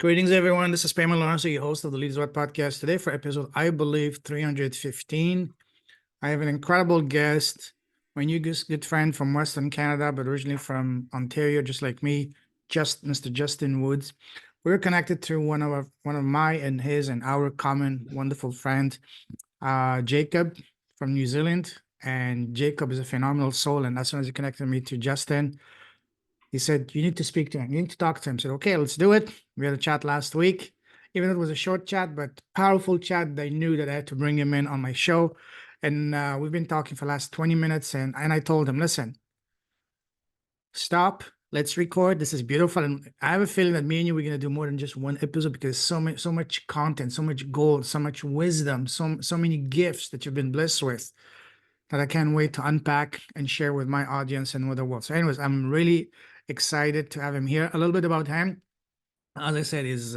Greetings, everyone. This is Pamela Lawrence, your host of the Leaders What podcast. Today, for episode, I believe, 315, I have an incredible guest, my new good friend from Western Canada, but originally from Ontario, just like me, Mr. Justin Woods. We're connected through one of my and his and our common wonderful friend, Jacob from New Zealand. And Jacob is a phenomenal soul. And as soon as he connected me to Justin, he said, you need to speak to him. You need to talk to him. I said, okay, let's do it. We had a chat last week. Even though it was a short chat, but powerful chat. I knew that I had to bring him in on my show. And we've been talking for the last 20 minutes. And I told him, listen, stop. Let's record. This is beautiful. And I have a feeling that me and you, we're going to do more than just one episode because so much content, so much gold, so much wisdom, so many gifts that you've been blessed with that I can't wait to unpack and share with my audience and with the world. So anyways, I'm really excited to have him here. A little bit about him. As I said, is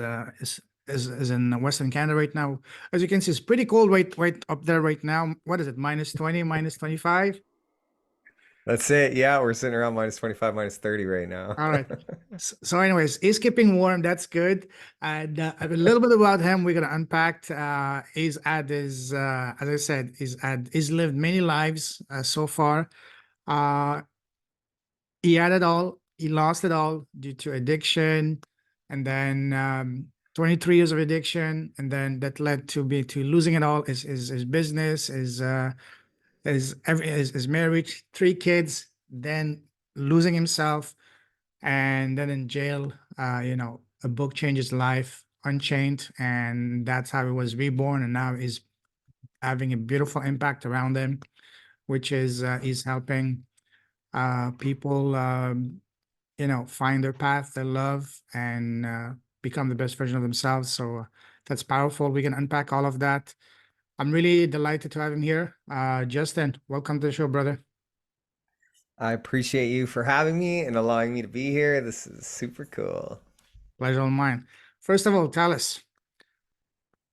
in Western Canada right now. As you can see, it's pretty cold right up there right now. What is it? Minus 20, minus 25? That's it. Yeah, we're sitting around minus 25, minus 30 right now. All right. So anyways, he's keeping warm. That's good. And a little bit about him, we're gonna unpack. He's had his, as I said, he's lived many lives so far. Uh, he had it all. He lost it all due to addiction, and then 23 years of addiction, and then that led to losing it all. His business, his marriage, 3 kids, then losing himself, and then in jail. A book changed his life, Unchained, and that's how he was reborn. And now he's having a beautiful impact around him, which is he's helping people find their path, their love, and become the best version of themselves. So that's powerful. We can unpack all of that. I'm really delighted to have him here. Justin, welcome to the show, brother. I appreciate you for having me and allowing me to be here. This is super cool. Pleasure all mine. First of all, tell us,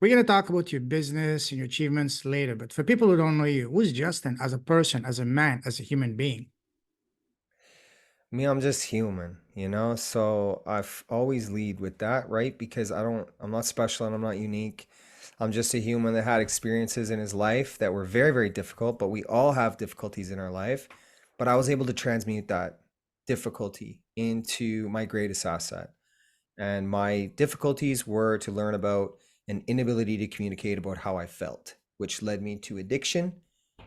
we're going to talk about your business and your achievements later, but for people who don't know you, who's Justin as a person, as a man, as a human being? Me, I'm just human, So I've always lead with that, right? Because I'm not special and I'm not unique. I'm just a human that had experiences in his life that were very, very difficult, but we all have difficulties in our life. But I was able to transmute that difficulty into my greatest asset. And my difficulties were to learn about an inability to communicate about how I felt, which led me to addiction,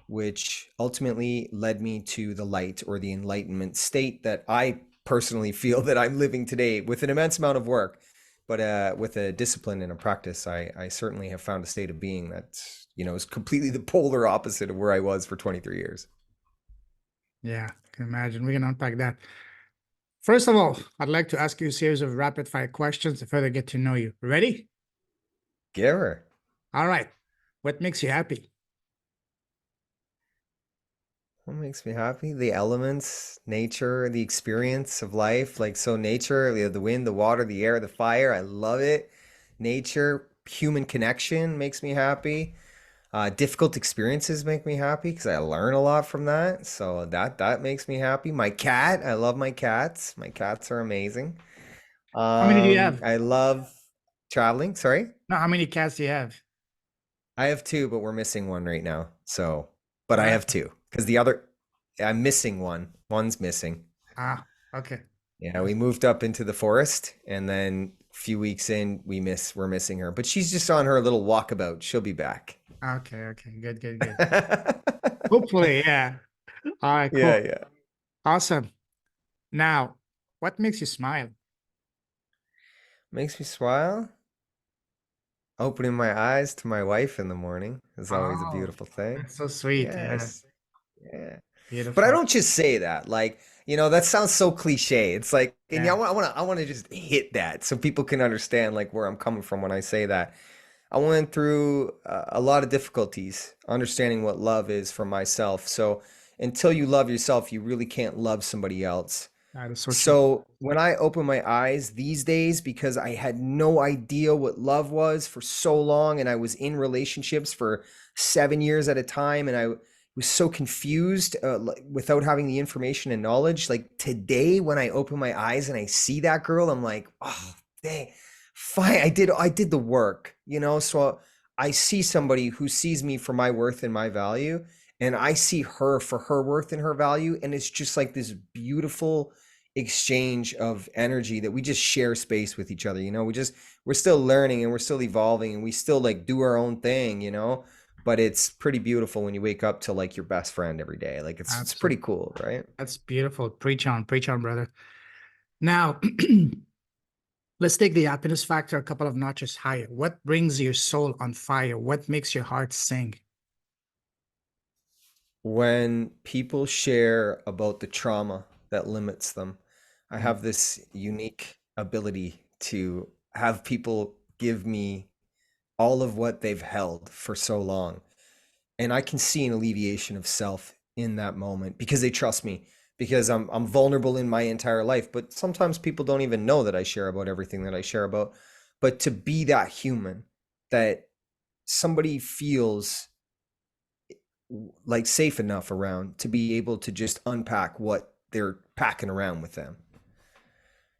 which ultimately led me to the light or the enlightenment state that I personally feel that I'm living today with an immense amount of work. But with a discipline and a practice, I certainly have found a state of being that, is completely the polar opposite of where I was for 23 years. Yeah, I can imagine. We can unpack that. First of all, I'd like to ask you a series of rapid fire questions to further get to know you. Ready? Give her. All right. What makes you happy? What makes me happy? The elements, nature, the experience of life. Like, so nature, the wind, the water, the air, the fire. I love it. Nature, human connection makes me happy. Difficult experiences make me happy because I learn a lot from that. So that makes me happy. My cat, I love my cats. My cats are amazing. How many do you have? I love traveling. Sorry. No, how many cats do you have? I have two, but we're missing one right now. But I Uh, have two because the other, I'm missing one. One's missing. okay. Yeah, we moved up into the forest, and then a few weeks in, we're missing her. But she's just on her little walkabout. She'll be back. Okay. Good. Hopefully, yeah. All right, Yeah, cool. yeah. Awesome. Now, what makes you smile? Makes me smile. Opening my eyes to my wife in the morning is always a Oh, beautiful thing. that's so sweet. Yeah, Yes. Yeah. But I beautiful. don't just say that. Like, that sounds so cliche. It's like, and yeah, Yeah, I want to just hit that so people can understand like where I'm coming from when I say that. I went through a lot of difficulties understanding what love is for myself. So until you love yourself, you really can't love somebody else. that is so true. So when I open my eyes these days, because I had no idea what love was for so long, and I was in relationships for 7 years at a time, and I was so confused without having the information and knowledge. Like today, when I open my eyes and I see that girl, I'm like, oh, dang. fine. I did the work, so I see somebody who sees me for my worth and my value, and I see her for her worth and her value, and it's just like this beautiful exchange of energy that we just share space with each other. We're still learning and we're still evolving and we still like do our own thing, but it's pretty beautiful when you wake up to like your best friend every day. Like it's pretty Absolutely. cool, right? That's beautiful. Preach on, brother. Now, let's take the happiness factor a couple of notches higher. What brings your soul on fire? What makes your heart sing? When people share about the trauma that limits them, I Mm. have this unique ability to have people give me all of what they've held for so long. And I can see an alleviation of self in that moment because they trust me, because I'm vulnerable in my entire life. But sometimes people don't even know that I share about everything that I share about. But to be that human that somebody feels like safe enough around to be able to just unpack what they're packing around with them.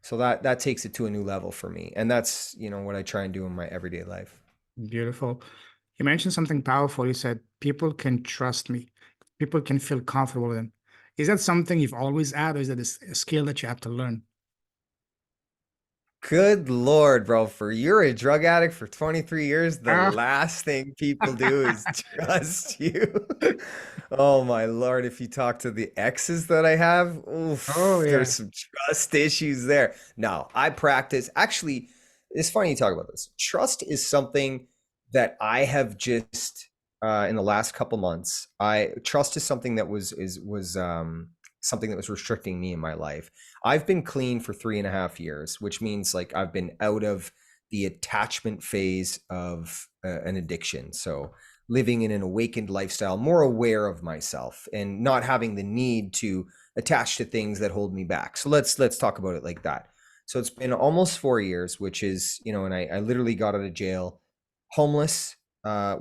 So that takes it to a new level for me. And that's, what I try and do in my everyday life. Beautiful. You mentioned something powerful. You said, people can trust me. People can feel comfortable with them. Is that something you've always had, or is it a skill that you have to learn? Good Lord, bro. You're a drug addict for 23 years, the Ah. last thing people do is trust you. Oh my Lord. If you talk to the exes that I have, Oh, oof, there's yeah. some trust issues there. No, I practice. Actually, it's funny you talk about this. Trust is something that I have just in the last couple months. I trust is something that was something that was restricting me in my life. I've been clean for 3.5 years, which means like I've been out of the attachment phase of an addiction. So living in an awakened lifestyle, more aware of myself and not having the need to attach to things that hold me back. So let's talk about it like that. So it's been almost 4 years, which is, and I literally got out of jail homeless,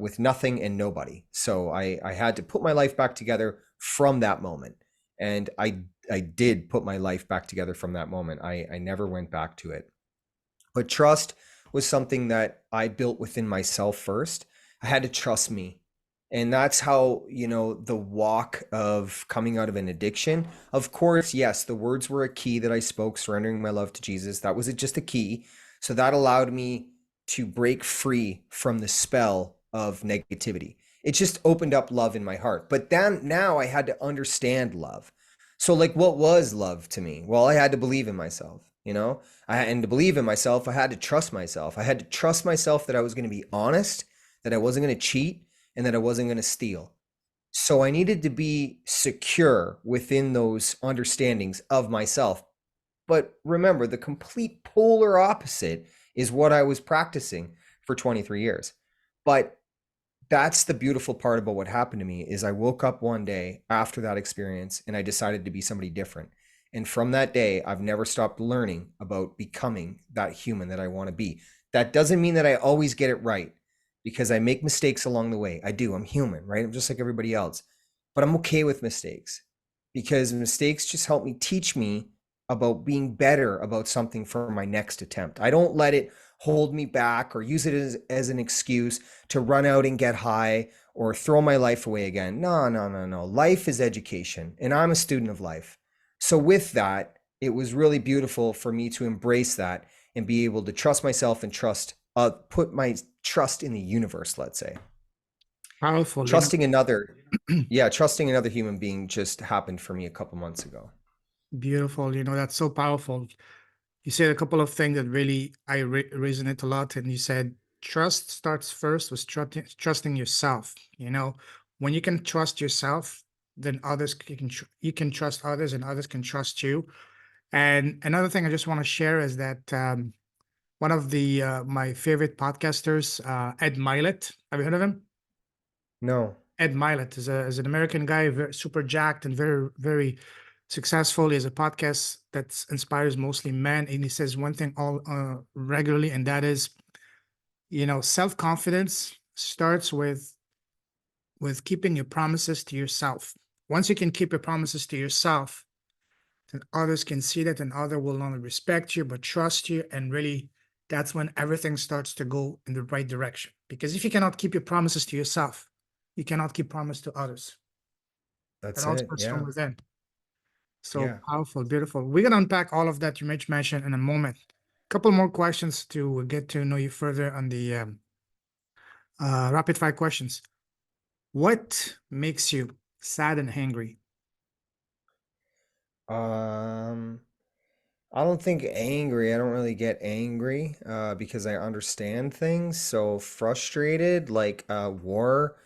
with nothing and nobody. So I had to put my life back together from that moment. And I did put my life back together from that moment. I never went back to it. But trust was something that I built within myself first. I had to trust me. And that's how, the walk of coming out of an addiction. Of course, yes, the words were a key that I spoke, surrendering my love to Jesus. That was just a key. So that allowed me to break free from the spell of negativity. It just opened up love in my heart. But then now I had to understand love. So, like, what was love to me? Well, I had to believe in myself, and to believe in myself, I had to trust myself. I had to trust myself that I was going to be honest, that I wasn't going to cheat, and that I wasn't going to steal. So I needed to be secure within those understandings of myself. But remember, the complete polar opposite is what I was practicing for 23 years. But that's the beautiful part about what happened to me is I woke up one day after that experience and I decided to be somebody different. And from that day, I've never stopped learning about becoming that human that I want to be. That doesn't mean that I always get it right because I make mistakes along the way. I do. I'm human, right? I'm just like everybody else. But I'm okay with mistakes because mistakes just help me teach me about being better about something for my next attempt. I don't let it hold me back or use it as an excuse to run out and get high or throw my life away again. No, no, no, no. Life is education, and I'm a student of life. So, with that, it was really beautiful for me to embrace that and be able to trust myself and put my trust in the universe, let's say. Powerful, Trusting another, yeah, trusting another human being just happened for me a couple months ago. Beautiful. That's so powerful. You said a couple of things that really I resonate a lot. And you said trust starts first with trusting yourself. When you can trust yourself, then you can trust others, and others can trust you. And another thing I just want to share is that one of the my favorite podcasters, Ed Milet. Have you heard of him? No. Ed Milet is an American guy, very, super jacked and very, very successful. He has a podcast that inspires mostly men, and he says one thing all regularly, and that is, self confidence starts with keeping your promises to yourself. Once you can keep your promises to yourself, then others can see that, and other will not only respect you but trust you and really that's when everything starts to go in the right direction. Because if you cannot keep your promises to yourself, you cannot keep promise to others. It That's all it. starts from Yeah. within. So Yeah. powerful, beautiful. We're gonna unpack all of that you mentioned in a moment. Couple more questions to get to know you further on the rapid fire questions. What makes you sad and angry? Um, I don't think angry. I don't really get angry because I understand things. So frustrated, like war.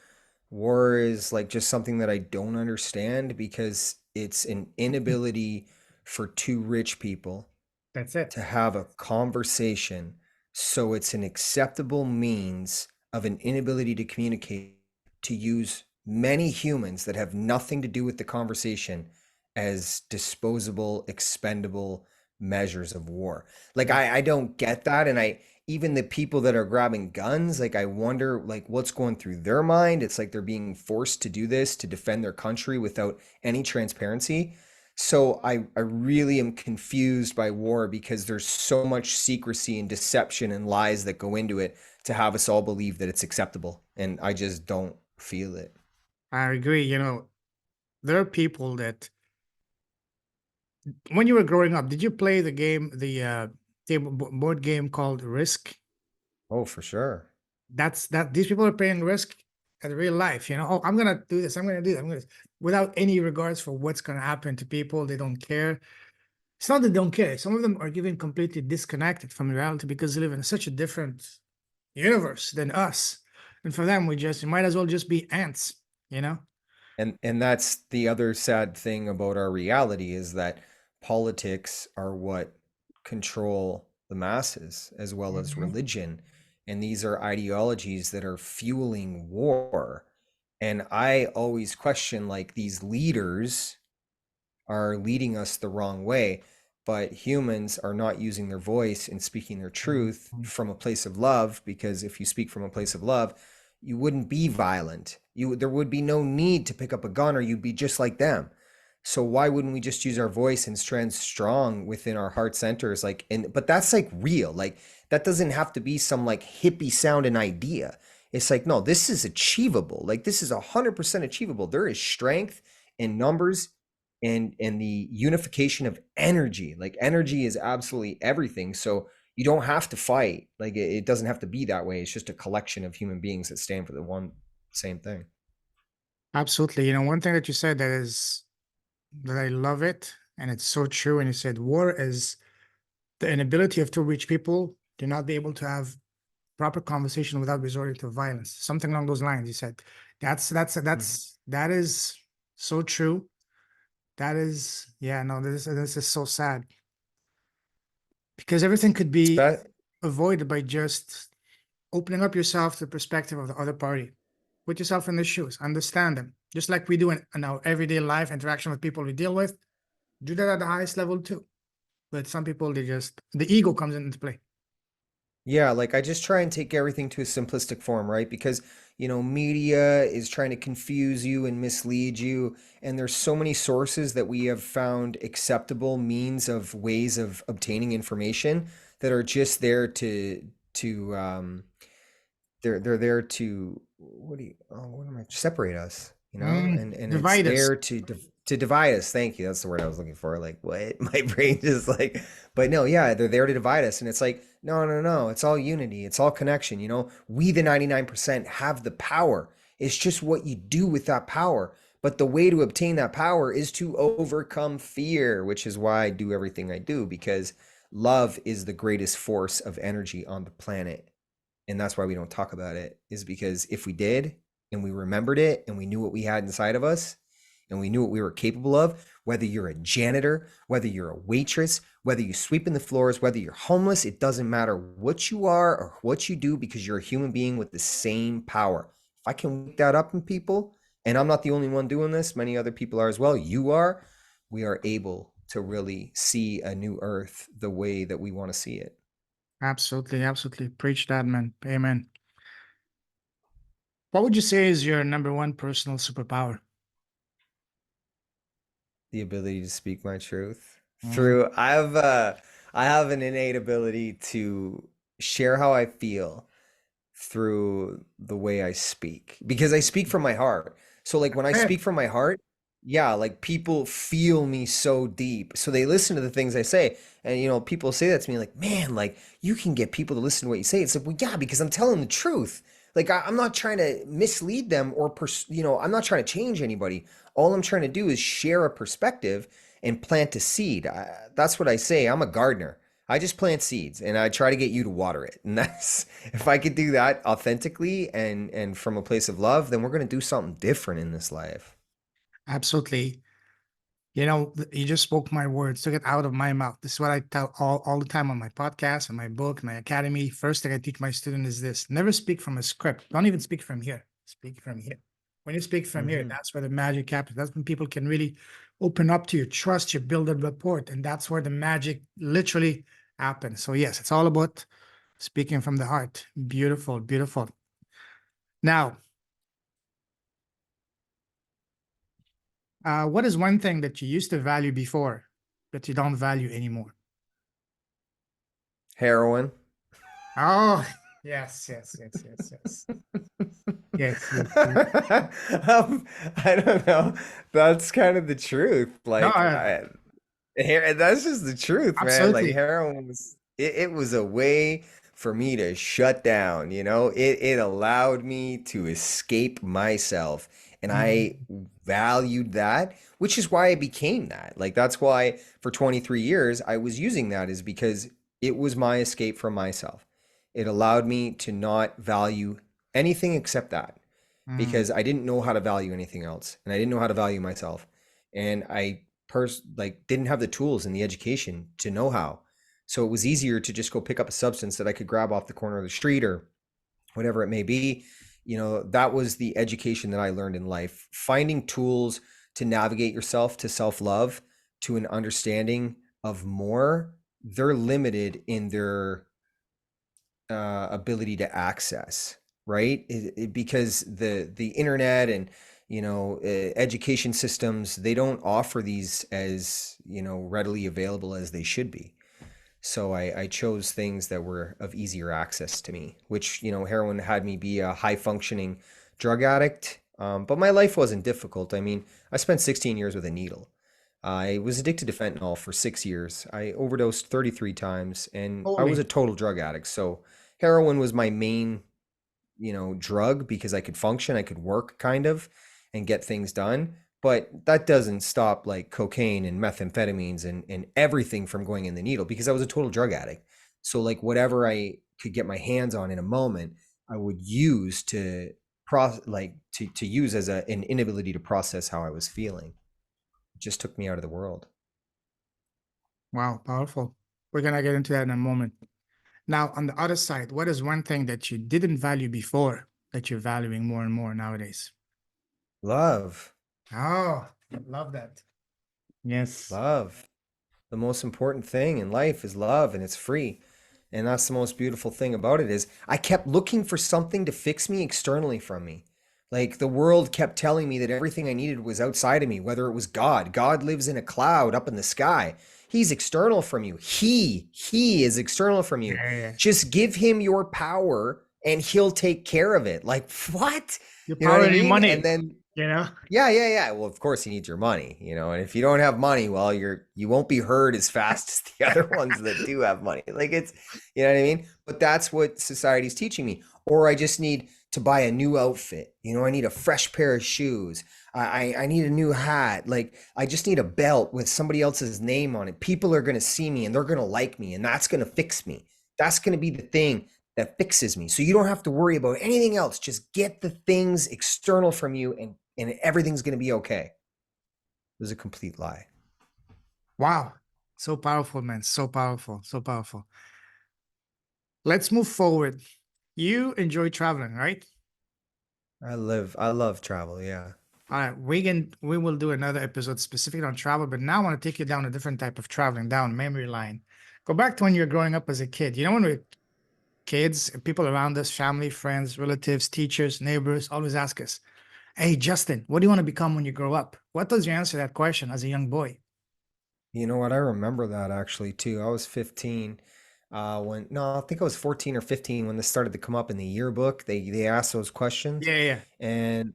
War is like just something that I don't understand because it's an inability for two rich people That's it. to have a conversation so it's an acceptable means of an inability to communicate to use many humans that have nothing to do with the conversation as disposable expendable measures of war. Like That I don't get that. And I even the people that are grabbing guns, like I wonder like what's going through their mind. It's like they're being forced to do this to defend their country without any transparency. So I really am confused by war because there's so much secrecy and deception and lies that go into it to have us all believe that it's acceptable. And I just don't feel it. I agree. There are people that when you were growing up, did you play the game, the board game called Risk? Oh, for sure. That these people are playing Risk in real life. Oh, I'm gonna do this. I'm gonna do that. Without any regards for what's gonna happen to people. They don't care. It's not that they don't care. Some of them are even completely disconnected from reality because they live in such a different universe than us. And for them, you might as well just be ants, you know? And that's the other sad thing about our reality is that politics are what control the masses as well as Mhm. religion. And these are ideologies that are fueling war. And I always question like these leaders are leading us the wrong way, but humans are not using their voice and speaking their truth Mhm. from a place of love, because if you speak from a place of love, you wouldn't be violent. There would be no need to pick up a gun or you'd be just like them. So why wouldn't we just use our voice and stand strong within our heart centers? Like, and but that's like real. Like that doesn't have to be some like hippie sounding idea. It's like, no, this is achievable. Like this is 100% achievable. There is strength in numbers and the unification of energy. Like energy is absolutely everything. So you don't have to fight. Like it doesn't have to be that way. It's just a collection of human beings that stand for the one same thing. Absolutely. One thing that you said that I love it, and it's so true. And you said war is the inability of two rich people to not be able to have proper conversation without resorting to violence. Something along those lines. You said Mhm. that is so true. That is, yeah, no, this is so sad because everything could be Spe- avoided by just opening up yourself to the perspective of the other party. Put yourself in their shoes, understand them, just like we do in our everyday life interaction with people we deal with. Do that at the highest level too. But some people, the ego comes into play. Yeah, like I just try and take everything to a simplistic form, right? Because, media is trying to confuse you and mislead you. And there's so many sources that we have found acceptable means of ways of obtaining information that are just there to they're there to what am I separate us, and it's Divide us. there to divide us. Thank you. That's the word I was looking for. Like what? My brain just like, but no, yeah, they're there to divide us, and it's like no, no, no. It's all unity. It's all connection. We the 99% have the power. It's just what you do with that power. But the way to obtain that power is to overcome fear, which is why I do everything I do, because love is the greatest force of energy on the planet, and that's why we don't talk about it, is because if we did and we remembered it and we knew what we had inside of us and we knew what we were capable of, whether you're a janitor, whether you're a waitress, whether you sweep in the floors, whether you're homeless, it doesn't matter what you are or what you do, because you're a human being with the same power. If I can wake that up in people, and I'm not the only one doing this, many other people are as well, you are, we are able to really see a new earth the way that we want to see it. Absolutely, absolutely. Preach that, man. Amen. What would you say is your number one personal superpower? The ability to speak my truth Mm, through I have an innate ability to share how I feel through the way I speak because I speak from my heart. So like when I Hey, speak from my heart, yeah, like people feel me so deep. So they listen to the things I say. And people say that to me like, "Man, like you can get people to listen to what you say." It's like, "Well, yeah, because I'm telling the truth." Like I'm not trying to mislead them or I'm not trying to change anybody. All I'm trying to do is share a perspective and plant a seed. That's what I say. I'm a gardener. I just plant seeds and I try to get you to water it. And that's if I could do that authentically and from a place of love, then we're going to do something different in this life. absolutely. You just spoke my words, took it out of my mouth. This is what I tell all the time on my podcast, and my book, my academy. First thing I teach my student is this: never speak from a script. Don't even speak from here. Speak from here. When you speak from here, Hmm. that's where the magic happens. That's when people can really open up to you, trust you, build a rapport, and that's where the magic literally happens. So yes, it's all about speaking from the heart. Beautiful, beautiful. Now, what is one thing that you used to value before that you don't value anymore? Heroin. Oh, yes, yes, yes, yes, yes. Yes, yes, yes. I don't know. That's kind of the truth. No, That's just the truth, man. Like absolutely. heroin was it was a way for me to shut down, It allowed me to escape myself and I Mhm. valued that, which is why I became that. Like that's why for 23 years I was using that is because it was my escape from myself. It allowed me to not value anything except that Mm, because I didn't know how to value anything else and I didn't know how to value myself. And I didn't have the tools and the education to know how. So it was easier to just go pick up a substance that I could grab off the corner of the street or whatever it may be. That was the education that I learned in life. Finding tools to navigate yourself to self-love, to an understanding of more, they're limited in their ability to access, right? Because the internet and education systems, they don't offer these as readily available as they should be. So I chose things that were of easier access to me, which heroin had me be a high functioning drug addict. But my life wasn't difficult. I mean, I spent 16 years with a needle. I was addicted to fentanyl for 6 years. I overdosed 33 times and I was holy, a total drug addict. So heroin was my main, drug because I could function, I could work kind of and get things done. But that doesn't stop like cocaine and methamphetamines and everything from going in the needle because I was a total drug addict. So like whatever I could get my hands on in a moment, I would use to to use as an inability to process how I was feeling. It just took me out of the world. wow, powerful. We're gonna get into that in a moment. Now, on the other side, what is one thing that you didn't value before that you're valuing more and more nowadays? Love, Oh, I love that. Yes. love. The most important thing in life is love and it's free. And that's the most beautiful thing about it is I kept looking for something to fix me externally from me. Like the world kept telling me that everything I needed was outside of me, whether it was God. God lives in a cloud up in the sky. He's external from you. He is external from you. Yeah. Just give him your power and he'll take care of it. Like what? Your You know what power I and your mean? And money, then you know? yeah, yeah, yeah. Well, of course he needs your money, and if you don't have money, well, you won't be heard as fast as the other ones that do have money. Like it's, you know what I mean? But that's what society's teaching me. Or I just need to buy a new outfit. I need a fresh pair of shoes. I need a new hat. Like I just need a belt with somebody else's name on it. People are gonna see me and they're gonna like me, and that's gonna fix me. That's gonna be the thing that fixes me. So you don't have to worry about anything else. Just get the things external from you and everything's going to be okay. It was a complete lie. Wow. So powerful, man. So powerful. So powerful. Let's move forward. You enjoy traveling, right? I love travel. Yeah. All right, we will do another episode specific on travel, but now I want to take you down a different type of traveling, down memory line. Go back to when you were growing up as a kid. When we were kids, people around us, family, friends, relatives, teachers, neighbors, always ask us, "Hey, Justin, what do you want to become when you grow up?" What does you answer that question as a young boy? You know what? I remember that actually too. I was 15. When no, I think I was 14 or 15 when this started to come up in the yearbook. They asked those questions, Yeah, yeah. and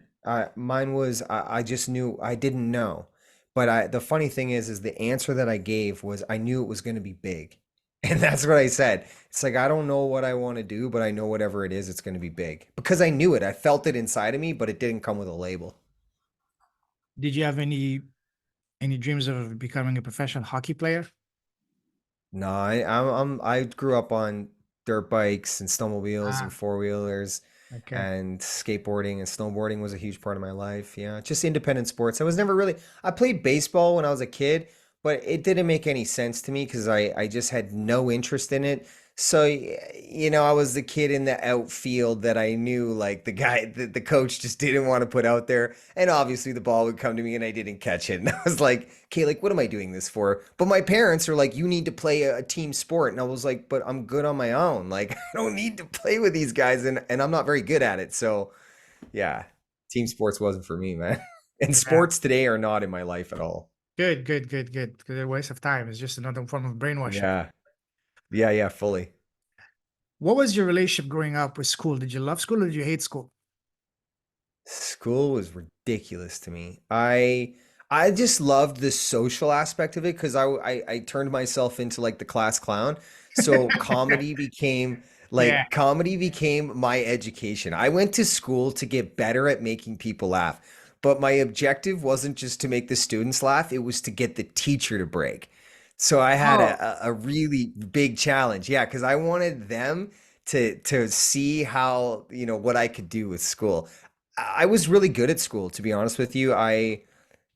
mine was I just knew I didn't know. But the funny thing is the answer that I gave was I knew it was going to be big, and that's what I said. It's like I don't know what I want to do, but I know whatever it is, it's going to be big because I knew it. I felt it inside of me, but it didn't come with a label. Did you have any dreams of becoming a professional hockey player? No, I grew up on dirt bikes and snowmobiles and Ah, four wheelers, okay. and skateboarding and snowboarding was a huge part of my life. Yeah, just independent sports. I was never really. I played baseball when I was a kid, but it didn't make any sense to me because I just had no interest in it. So I was the kid in the outfield that I knew, like the coach just didn't want to put out there, and obviously the ball would come to me and I didn't catch it, and I was like, okay, like what am I doing this for? But my parents are like, you need to play a team sport, and I was like, but I'm good on my own. Like I don't need to play with these guys, and I'm not very good at it. So yeah, team sports wasn't for me, man. And Yeah. sports today are not in my life at all. Good, good, good, good. 'Cause a waste of time. It's just another form of brainwashing. Yeah, yeah, fully. What was your relationship growing up with school? Did you love school or did you hate school? School was ridiculous to me. I just loved the social aspect of it because I turned myself into like the class clown. So Yeah. comedy became my education. I went to school to get better at making people laugh. But my objective wasn't just to make the students laugh, it was to get the teacher to break. So I had Oh, a really big challenge. Yeah, because I wanted them to see how, what I could do with school. I was really good at school, to be honest with you. I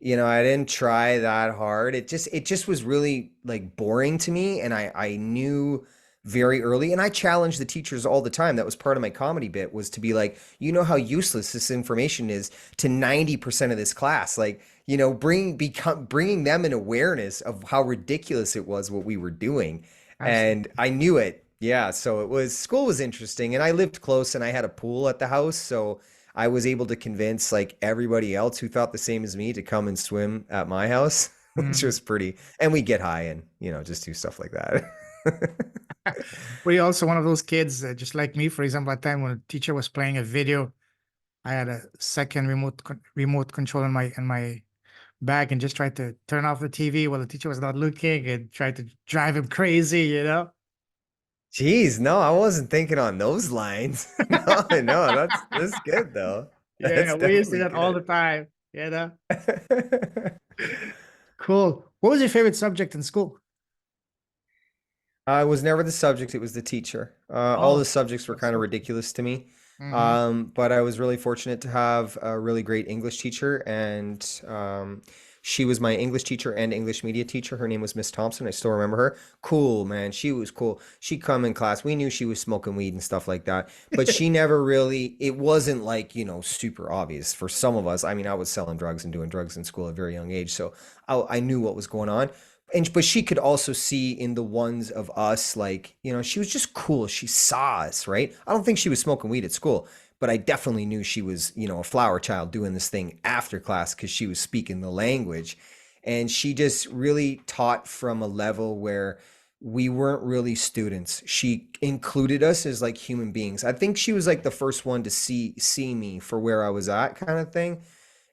didn't try that hard. It just was really like boring to me, and I knew very early, and I challenged the teachers all the time. That was part of my comedy bit, was to be like, you know how useless this information is to 90% of this class. Like, bringing them an awareness of how ridiculous it was what we were doing. And absolutely. I knew it. Yeah, so school was interesting, and I lived close and I had a pool at the house, so I was able to convince like everybody else who thought the same as me to come and swim at my house, which Mm. was pretty, and we get high and, just do stuff like that. Were you also one of those kids, just like me, for example, at the time when a teacher was playing a video, I had a second remote control in my bag and just tried to turn off the TV while the teacher was not looking and tried to drive him crazy, you know? Jeez, no, I wasn't thinking on those lines. No, no, that's good though. Yeah, That's we used to do definitely that all the good. time, you know? Cool. What was your favorite subject in school? I was never the subject, it was the teacher. All the Oh, subjects were that's kind of so cool. ridiculous to me. Mm-hmm. But I was really fortunate to have a really great English teacher, and she was my English teacher and English media teacher. Her name was Miss Thompson. I still remember her. Cool, man. She was cool. She'd come in class. We knew she was smoking weed and stuff like that, but she never really, it wasn't like, super obvious for some of us. I mean, I was selling drugs and doing drugs in school at a very young age, so I knew what was going on, but she could also see in the ones of us, like, she was just cool. She saw us, right? I don't think she was smoking weed at school, but I definitely knew she was, a flower child doing this thing after class because she was speaking the language. And she just really taught from a level where we weren't really students. She included us as like human beings. I think she was like the first one to see me for where I was at, kind of thing.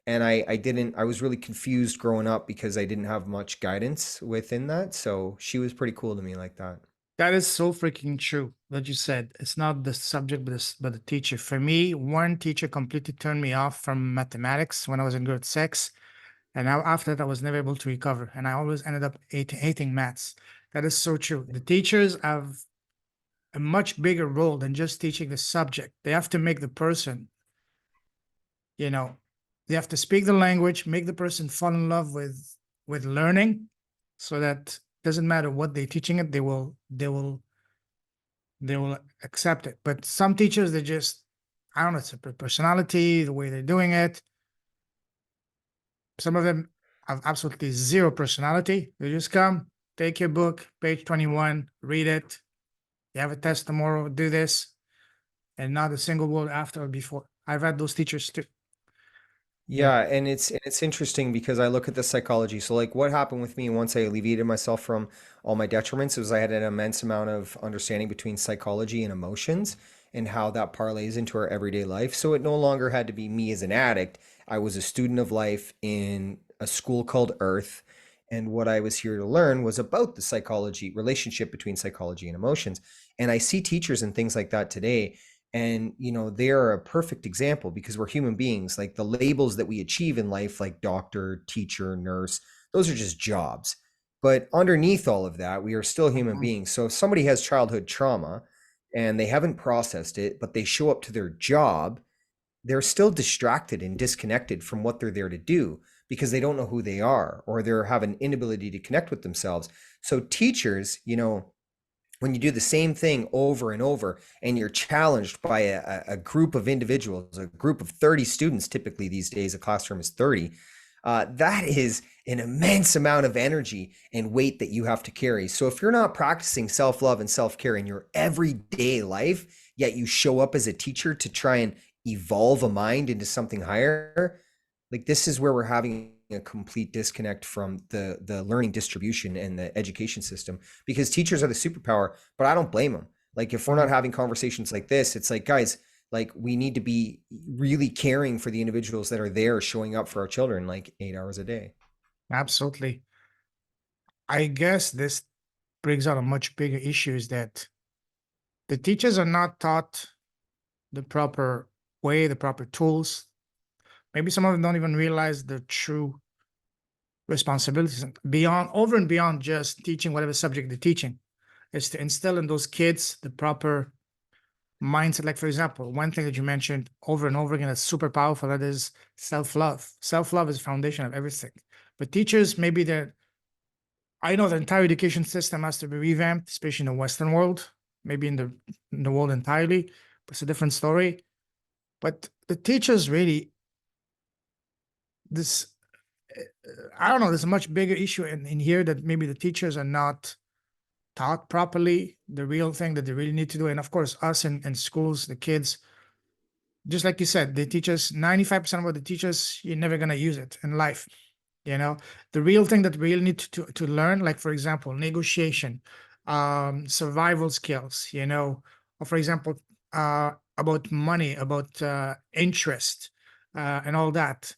And I was really confused growing up because I didn't have much guidance within that. So she was pretty cool to me like that. That is so freaking true that you said. It's not the subject, but the teacher. For me, one teacher completely turned me off from mathematics when I was in grade six. And now after that, I was never able to recover. And I always ended up hating maths. That is so true. The teachers have a much bigger role than just teaching the subject. They have to make the person, you know, they have to speak the language, make the person fall in love with learning, so that doesn't matter what they're teaching it, they will accept it. But some teachers, they just, I don't know, it's a personality, the way they're doing it. Some of them have absolutely zero personality. They just come, take your book, page 21, read it. You have a test tomorrow, do this, and not a single word after or before. I've had those teachers too. Yeah, and it's interesting because I look at the psychology. So like what happened with me once I alleviated myself from all my detriments was I had an immense amount of understanding between psychology and emotions and how that parlays into our everyday life. So it no longer had to be me as an addict. I was a student of life in a school called Earth, and what I was here to learn was about the psychology relationship between psychology and emotions. And I see teachers and things like that today, and they are a perfect example because we're human beings. Like the labels that we achieve in life, like doctor, teacher, nurse, those are just jobs, but underneath all of that we are still human Mhm. beings. So if somebody has childhood trauma and they haven't processed it, but they show up to their job, they're still distracted and disconnected from what they're there to do because they don't know who they are, or they have an inability to connect with themselves. So teachers, when you do the same thing over and over and you're challenged by a group of individuals, a group of 30 students, typically these days a classroom is 30, that is an immense amount of energy and weight that you have to carry. So if you're not practicing self-love and self-care in your everyday life, yet you show up as a teacher to try and evolve a mind into something higher, like this is where we're having a complete disconnect from the learning distribution and the education system, because teachers are the superpower, but I don't blame them. Like if we're not Mhm. having conversations like this, it's like, guys, like we need to be really caring for the individuals that are there showing up for our children like 8 hours a day. Absolutely. I guess this brings out a much bigger issue is that the teachers are not taught the proper way, the proper tools. Maybe some of them don't even realize the true responsibilities beyond over and beyond just teaching whatever subject they're teaching. Is to instill in those kids the proper mindset. Like, for example, one thing that you mentioned over and over again that's super powerful, that is self-love. Self-love is the foundation of everything. But teachers, maybe they're, I know the entire education system has to be revamped, especially in the Western world, maybe in the world entirely, but it's a different story. But the teachers really, this, I don't know, there's a much bigger issue in here that maybe the teachers are not taught properly the real thing that they really need to do. And of course, us in schools, the kids, just like you said, they teach us 95% of what they teach us, you're never going to use it in life. You know, the real thing that we really need to learn, like, for example, negotiation, survival skills, or for example, about money, about interest, and all that.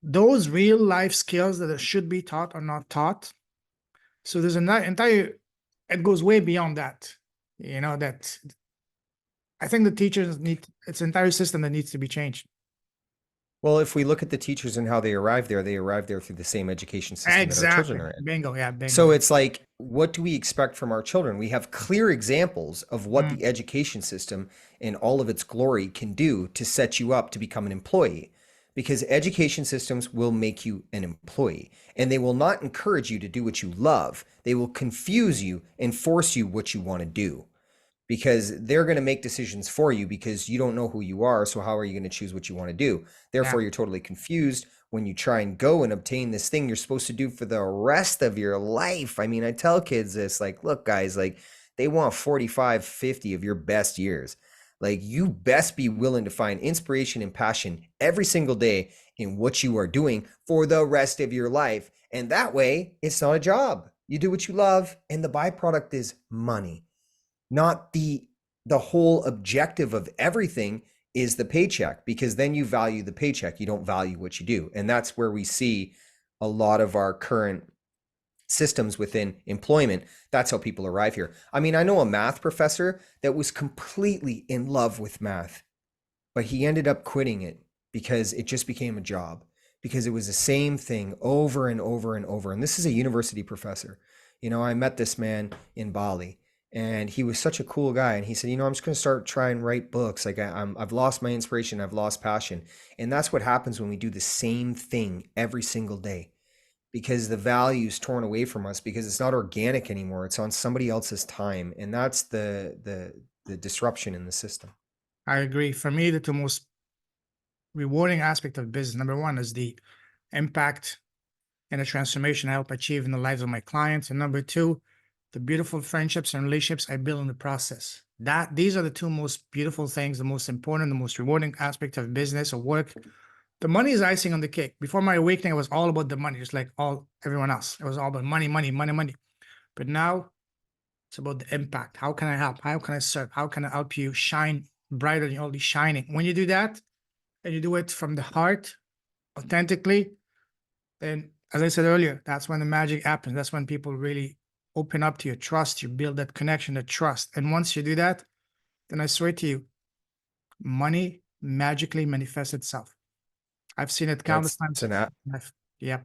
Those real life skills that should be taught are not taught. So there's an entire, it goes way beyond that. That I think the teachers need, it's an entire system that needs to be changed. Well, if we look at the teachers and how they arrive there through the same education system that our children Exactly. are in. Bingo. Yeah, bingo. So it's like, what do we expect from our children? We have clear examples of what Mm, the education system in all of its glory can do to set you up to become an employee. Because education systems will make you an employee, and they will not encourage you to do what you love. They will confuse you and force you what you want to do, because they're going to make decisions for you because you don't know who you are. So how are you going to choose what you want to do? yeah. Therefore, you're totally confused when you try and go and obtain this thing you're supposed to do for the rest of your life. I mean, I tell kids this, like, look, guys, like they want 45, 50 of your best years. Like you best be willing to find inspiration and passion every single day in what you are doing for the rest of your life. And that way, it's not a job. You do what you love, and the byproduct is money. Not the whole objective of everything is the paycheck, because then you value the paycheck, you don't value what you do. And that's where we see a lot of our current systems within employment. That's how people arrive here. I mean, I know a math professor that was completely in love with math, but he ended up quitting it because it just became a job, because it was the same thing over and over and over. And this is a university professor. I met this man in Bali, and he was such a cool guy. And he said, I'm just going to start trying to write books. Like I've lost my inspiration. I've lost passion. And that's what happens when we do the same thing every single day, because the value is torn away from us, because it's not organic anymore. It's on somebody else's time. And that's the disruption in the system. I agree. For me, the two most rewarding aspect of business, number one, is the impact and the transformation I help achieve in the lives of my clients. And number two, the beautiful friendships and relationships I build in the process. These are the two most beautiful things, the most important, the most rewarding aspect of business or work. The money is icing on the cake. Before my awakening, it was all about the money, just like all everyone else. It was all about money, money, money, money. But now it's about the impact. How can I help? How can I serve? How can I help you shine brighter than you're already shining? When you do that, and you do it from the heart, authentically, then as I said earlier, that's when the magic happens. That's when people really open up to you, trust you, build that connection, that trust. And once you do that, then I swear to you, money magically manifests itself. I've seen it countless That's times. Yeah,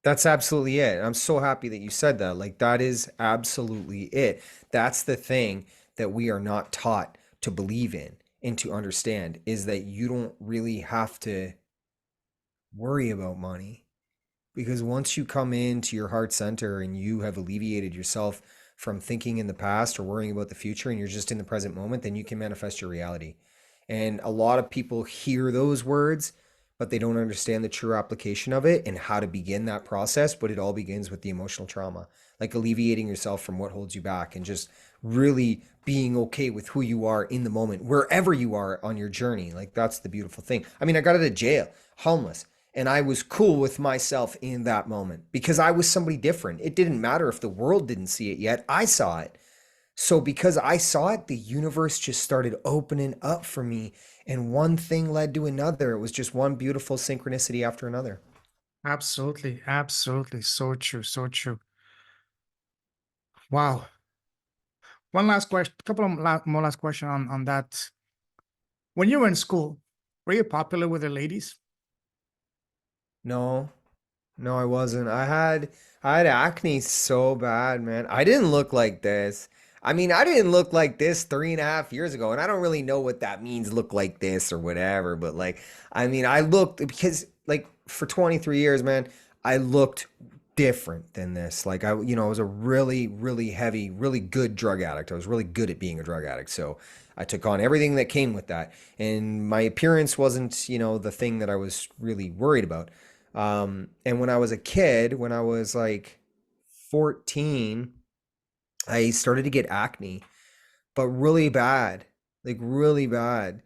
That's absolutely it. I'm so happy that you said that. Like, that is absolutely it. That's the thing that we are not taught to believe in and to understand is that you don't really have to worry about money. Because once you come into your heart center and you have alleviated yourself from thinking in the past or worrying about the future and you're just in the present moment, then you can manifest your reality. And a lot of people hear those words, but they don't understand the true application of it and how to begin that process. But it all begins with the emotional trauma, like alleviating yourself from what holds you back and just really being okay with who you are in the moment, wherever you are on your journey. Like, that's the beautiful thing. I mean, I got out of jail, homeless. And I was cool with myself in that moment because I was somebody different. It didn't matter if the world didn't see it yet. I saw it. So because I saw it, the universe just started opening up for me. And one thing led to another. It was just one beautiful synchronicity after another. absolutely. Absolutely. So true. So true. Wow. One last question, a couple of more last question on that. When you were in school, were you popular with the ladies? No, no, I wasn't. I had acne so bad, man. I didn't look like this. I mean, I didn't look like this 3.5 years ago, and I don't really know what that means, look like this or whatever. But like, I mean, I looked because like for 23 years, man, I looked different than this. Like I was a really, really heavy, really good drug addict. I was really good at being a drug addict. So I took on everything that came with that. And my appearance wasn't, the thing that I was really worried about. And when I was a kid, when I was like 14, I started to get acne, but really bad, like really bad.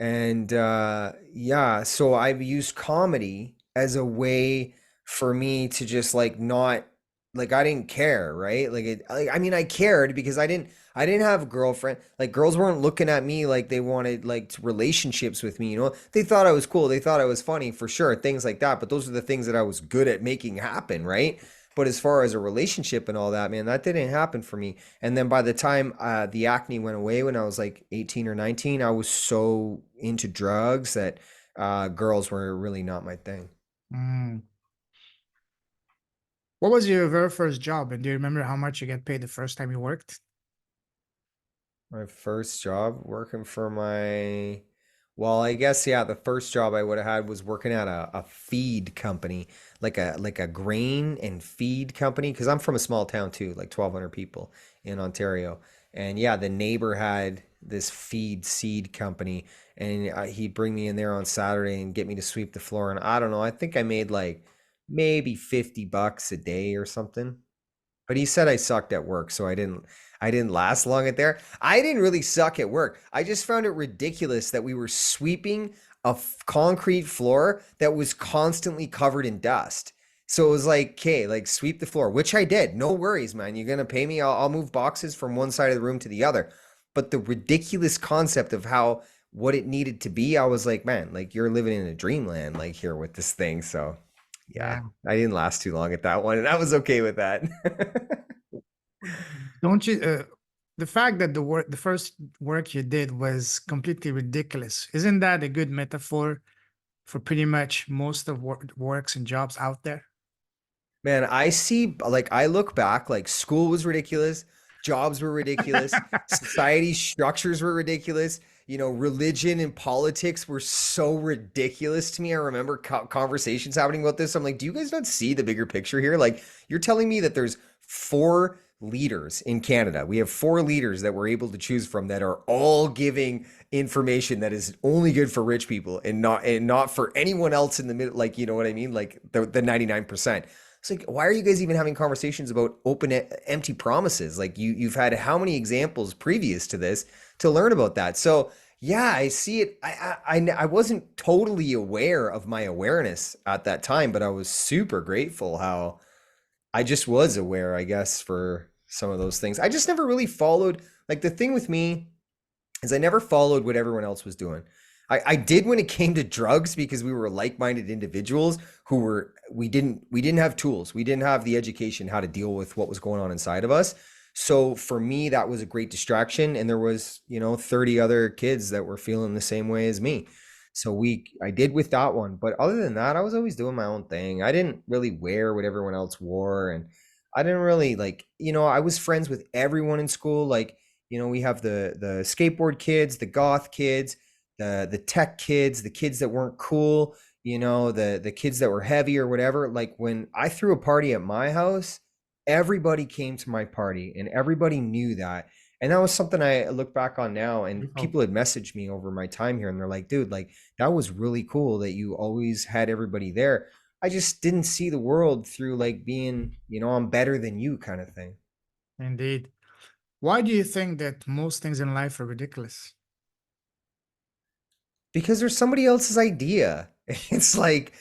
And yeah, so I've used comedy as a way for me to just like not like I didn't care, right? I mean I cared because I didn't have a girlfriend. Like girls weren't looking at me like they wanted like relationships with me, you know. They thought I was cool, they thought I was funny for sure, things like that, but those are the things that I was good at making happen, right? But as far as a relationship and all that, man, that didn't happen for me. And then by the time the acne went away when I was like 18 or 19, I was so into drugs that girls were really not my thing. Mm. What was your very first job? And do you remember how much you get paid the first time you worked? My first job working for well, I guess yeah, the first job I would have had was working at a feed company, like a grain and feed company, because I'm from a small town too, like 1,200 people in Ontario. And yeah, the neighbor had this feed seed company, and he'd bring me in there on Saturday and get me to sweep the floor. And I don't know, I think I made like maybe $50 a day or something. But he said I sucked at work, so I didn't last long at there. I didn't really suck at work. I just found it ridiculous that we were sweeping a concrete floor that was constantly covered in dust. So it was like, okay, like sweep the floor, which I did. No worries, man. You're gonna pay me. I'll move boxes from one side of the room to the other. But the ridiculous concept of how what it needed to be, I was like, man, like you're living in a dreamland, like here with this thing. So yeah, Yeah. I didn't last too long at that one, and I was okay with that. Don't you? The fact that the first work you did was completely ridiculous. Isn't that a good metaphor for pretty much most of works and jobs out there? Man, I look back, like school was ridiculous, jobs were ridiculous, society structures were ridiculous, religion and politics were so ridiculous to me. I remember conversations happening about this. I'm like, do you guys not see the bigger picture here? Like, you're telling me that there's four leaders in Canada. We have four leaders that we're able to choose from that are all giving information that is only good for rich people and not for anyone else in the middle, like, you know what I mean? Like the 99%. It's like, why are you guys even having conversations about empty promises? Like you've had how many examples previous to this to learn about that? So yeah, I see it. I wasn't totally aware of my awareness at that time, but I was super grateful how I just was aware, I guess, for some of those things. I just never really followed. Like the thing with me is I never followed what everyone else was doing. I did when it came to drugs because we were like-minded individuals who were we didn't have tools. We didn't have the education how to deal with what was going on inside of us. So for me, that was a great distraction. And there was, 30 other kids that were feeling the same way as me. So I did with that one. But other than that, I was always doing my own thing. I didn't really wear what everyone else wore. And I didn't really like, I was friends with everyone in school. Like, we have the skateboard kids, the goth kids, the tech kids, the kids that weren't cool, the kids that were heavy or whatever. Like when I threw a party at my house, everybody came to my party and everybody knew that. And that was something I look back on now, and Oh, people had messaged me over my time here and they're like, dude, like that was really cool that you always had everybody there. I just didn't see the world through like being, I'm better than you kind of thing. indeed. Why do you think that most things in life are ridiculous? Because there's somebody else's idea. It's like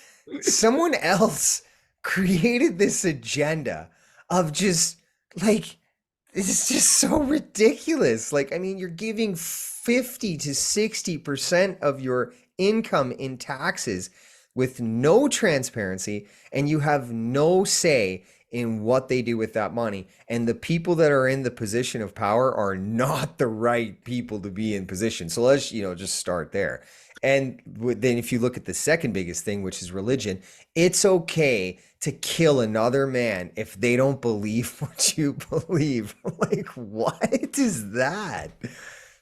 someone else created this agenda of just like it's just so ridiculous. Like, I mean, you're giving 50 to 60% of your income in taxes with no transparency, and you have no say in what they do with that money. And the people that are in the position of power are not the right people to be in position. So let's, just start there. And then if you look at the second biggest thing, which is religion, it's okay to kill another man if they don't believe what you believe. Like, what is that?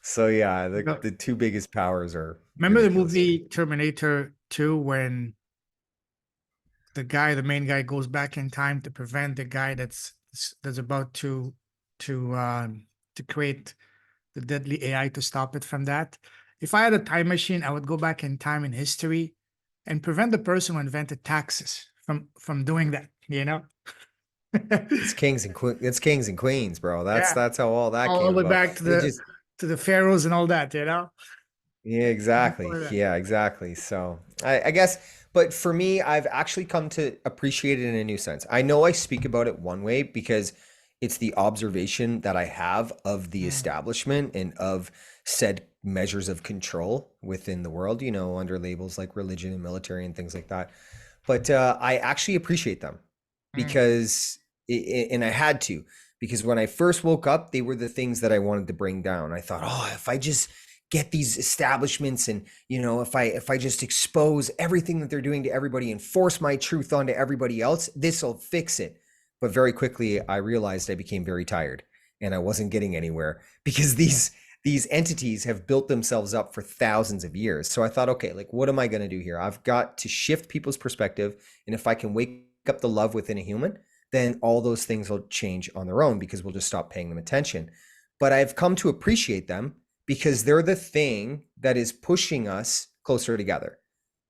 So yeah, the, No. the two biggest powers are Remember the ridiculous to me. movie Terminator 2 when the main guy goes back in time to prevent the guy that's about to create the deadly AI to stop it from that? If I had a time machine, I would go back in time in history and prevent the person who invented taxes from doing that, you know? It's kings and it's kings and queens, bro. That's Yeah, that's how all that all came the way about. back It just to the pharaohs and all that, you know? Yeah, exactly. Before that. Yeah, exactly. So I guess, but for me, I've actually come to appreciate it in a new sense. I know I speak about it one way because it's the observation that I have of the Mm, establishment and of said measures of control within the world, under labels like religion and military and things like that. But I actually appreciate them mm, because, and I had to, because when I first woke up, they were the things that I wanted to bring down. I thought, oh, if I just get these establishments and if I just expose everything that they're doing to everybody and force my truth onto everybody else, this will fix it. But very quickly I realized I became very tired and I wasn't getting anywhere because these entities have built themselves up for thousands of years. So I thought, okay, like what am I going to do here? I've got to shift people's perspective, and if I can wake up the love within a human, then all those things will change on their own because we'll just stop paying them attention. But I've come to appreciate them because they're the thing that is pushing us closer together.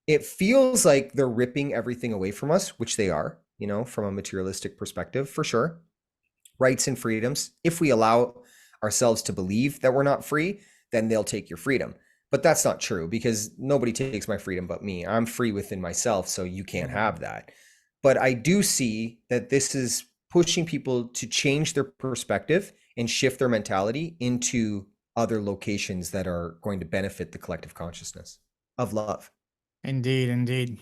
It feels like they're ripping everything away from us, which they are, from a materialistic perspective, for sure. Rights and freedoms. If we allow ourselves to believe that we're not free, then they'll take your freedom. But that's not true because nobody takes my freedom but me. I'm free within myself, so you can't mm. have that. But I do see that this is pushing people to change their perspective and shift their mentality into other locations that are going to benefit the collective consciousness of love. Indeed, indeed.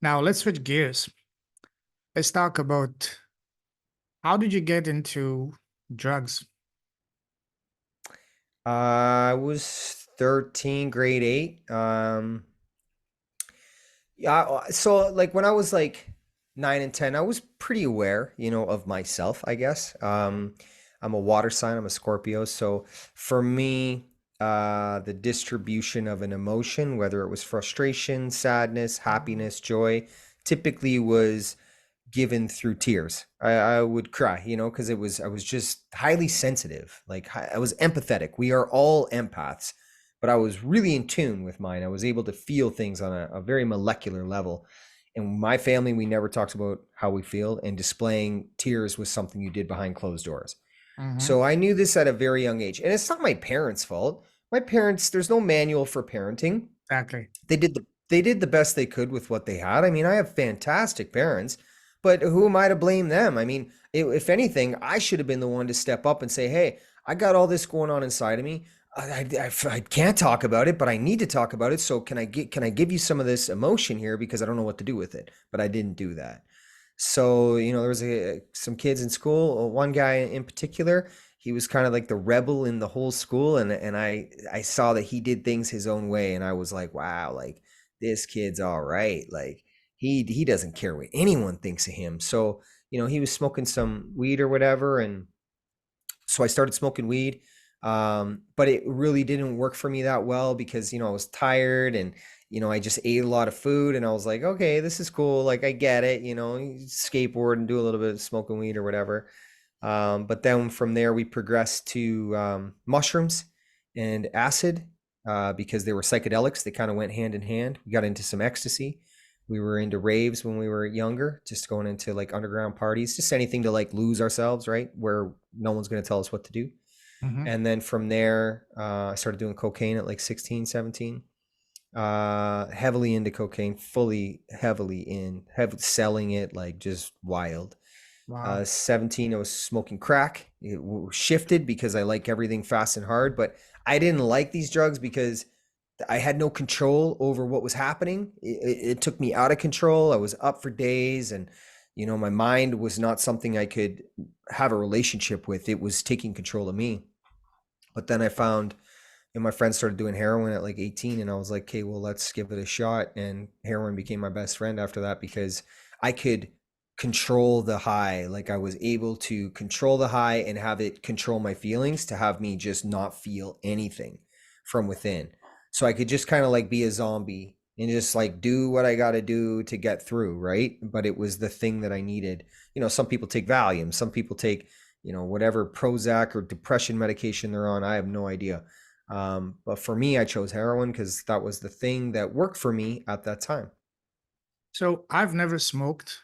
Now let's switch gears. Let's talk about how did you get into drugs? I was 13, grade 8. Yeah, so like when I was like 9 and 10, I was pretty aware, of myself, I guess. I'm a water sign, I'm a Scorpio. So for me, the distribution of an emotion, whether it was frustration, sadness, happiness, joy, typically was given through tears. I would cry, because I was just highly sensitive. Like I was empathetic. We are all empaths, but I was really in tune with mine. I was able to feel things on a very molecular level. In my family, we never talked about how we feel, and displaying tears was something you did behind closed doors. Mm-hmm. So I knew this at a very young age. And it's not my parents' fault. My parents, there's no manual for parenting. Exactly. They did the best they could with what they had. I mean, I have fantastic parents, but who am I to blame them? I mean, if anything, I should have been the one to step up and say, "Hey, I got all this going on inside of me. I can't talk about it, but I need to talk about it. So can I give you some of this emotion here because I don't know what to do with it?" But I didn't do that. So, there was some kids in school. One guy in particular, he was kind of like the rebel in the whole school, and I saw that he did things his own way, and I was like, wow, like this kid's all right. Like he doesn't care what anyone thinks of him. So, he was smoking some weed or whatever, and so I started smoking weed. But it really didn't work for me that well because, I was tired and, I just ate a lot of food and I was like, okay, this is cool. Like, I get it, skateboard and do a little bit of smoking weed or whatever. But then from there, we progressed to mushrooms and acid because they were psychedelics. They kind of went hand in hand. We got into some ecstasy. We were into raves when we were younger, just going into like underground parties, just anything to like lose ourselves, right? Where no one's going to tell us what to do. Mm-hmm. And then from there, I started doing cocaine at like 16, 17. Heavily into cocaine, fully heavily selling it like just wild. Wow. 17, I was smoking crack. It shifted because I like everything fast and hard, but I didn't like these drugs because I had no control over what was happening. It took me out of control. I was up for days, and my mind was not something I could have a relationship with. It was taking control of me. But then I found, and my friends started doing heroin at like 18, and I was like, okay, well, let's give it a shot. And heroin became my best friend after that because I could control the high. Like I was able to control the high and have it control my feelings to have me just not feel anything from within. So I could just kind of like be a zombie and just like do what I got to do to get through, right? But it was the thing that I needed. Some people take Valium, some people take, whatever Prozac or depression medication they're on. I have no idea. But for me, I chose heroin because that was the thing that worked for me at that time. So I've never smoked,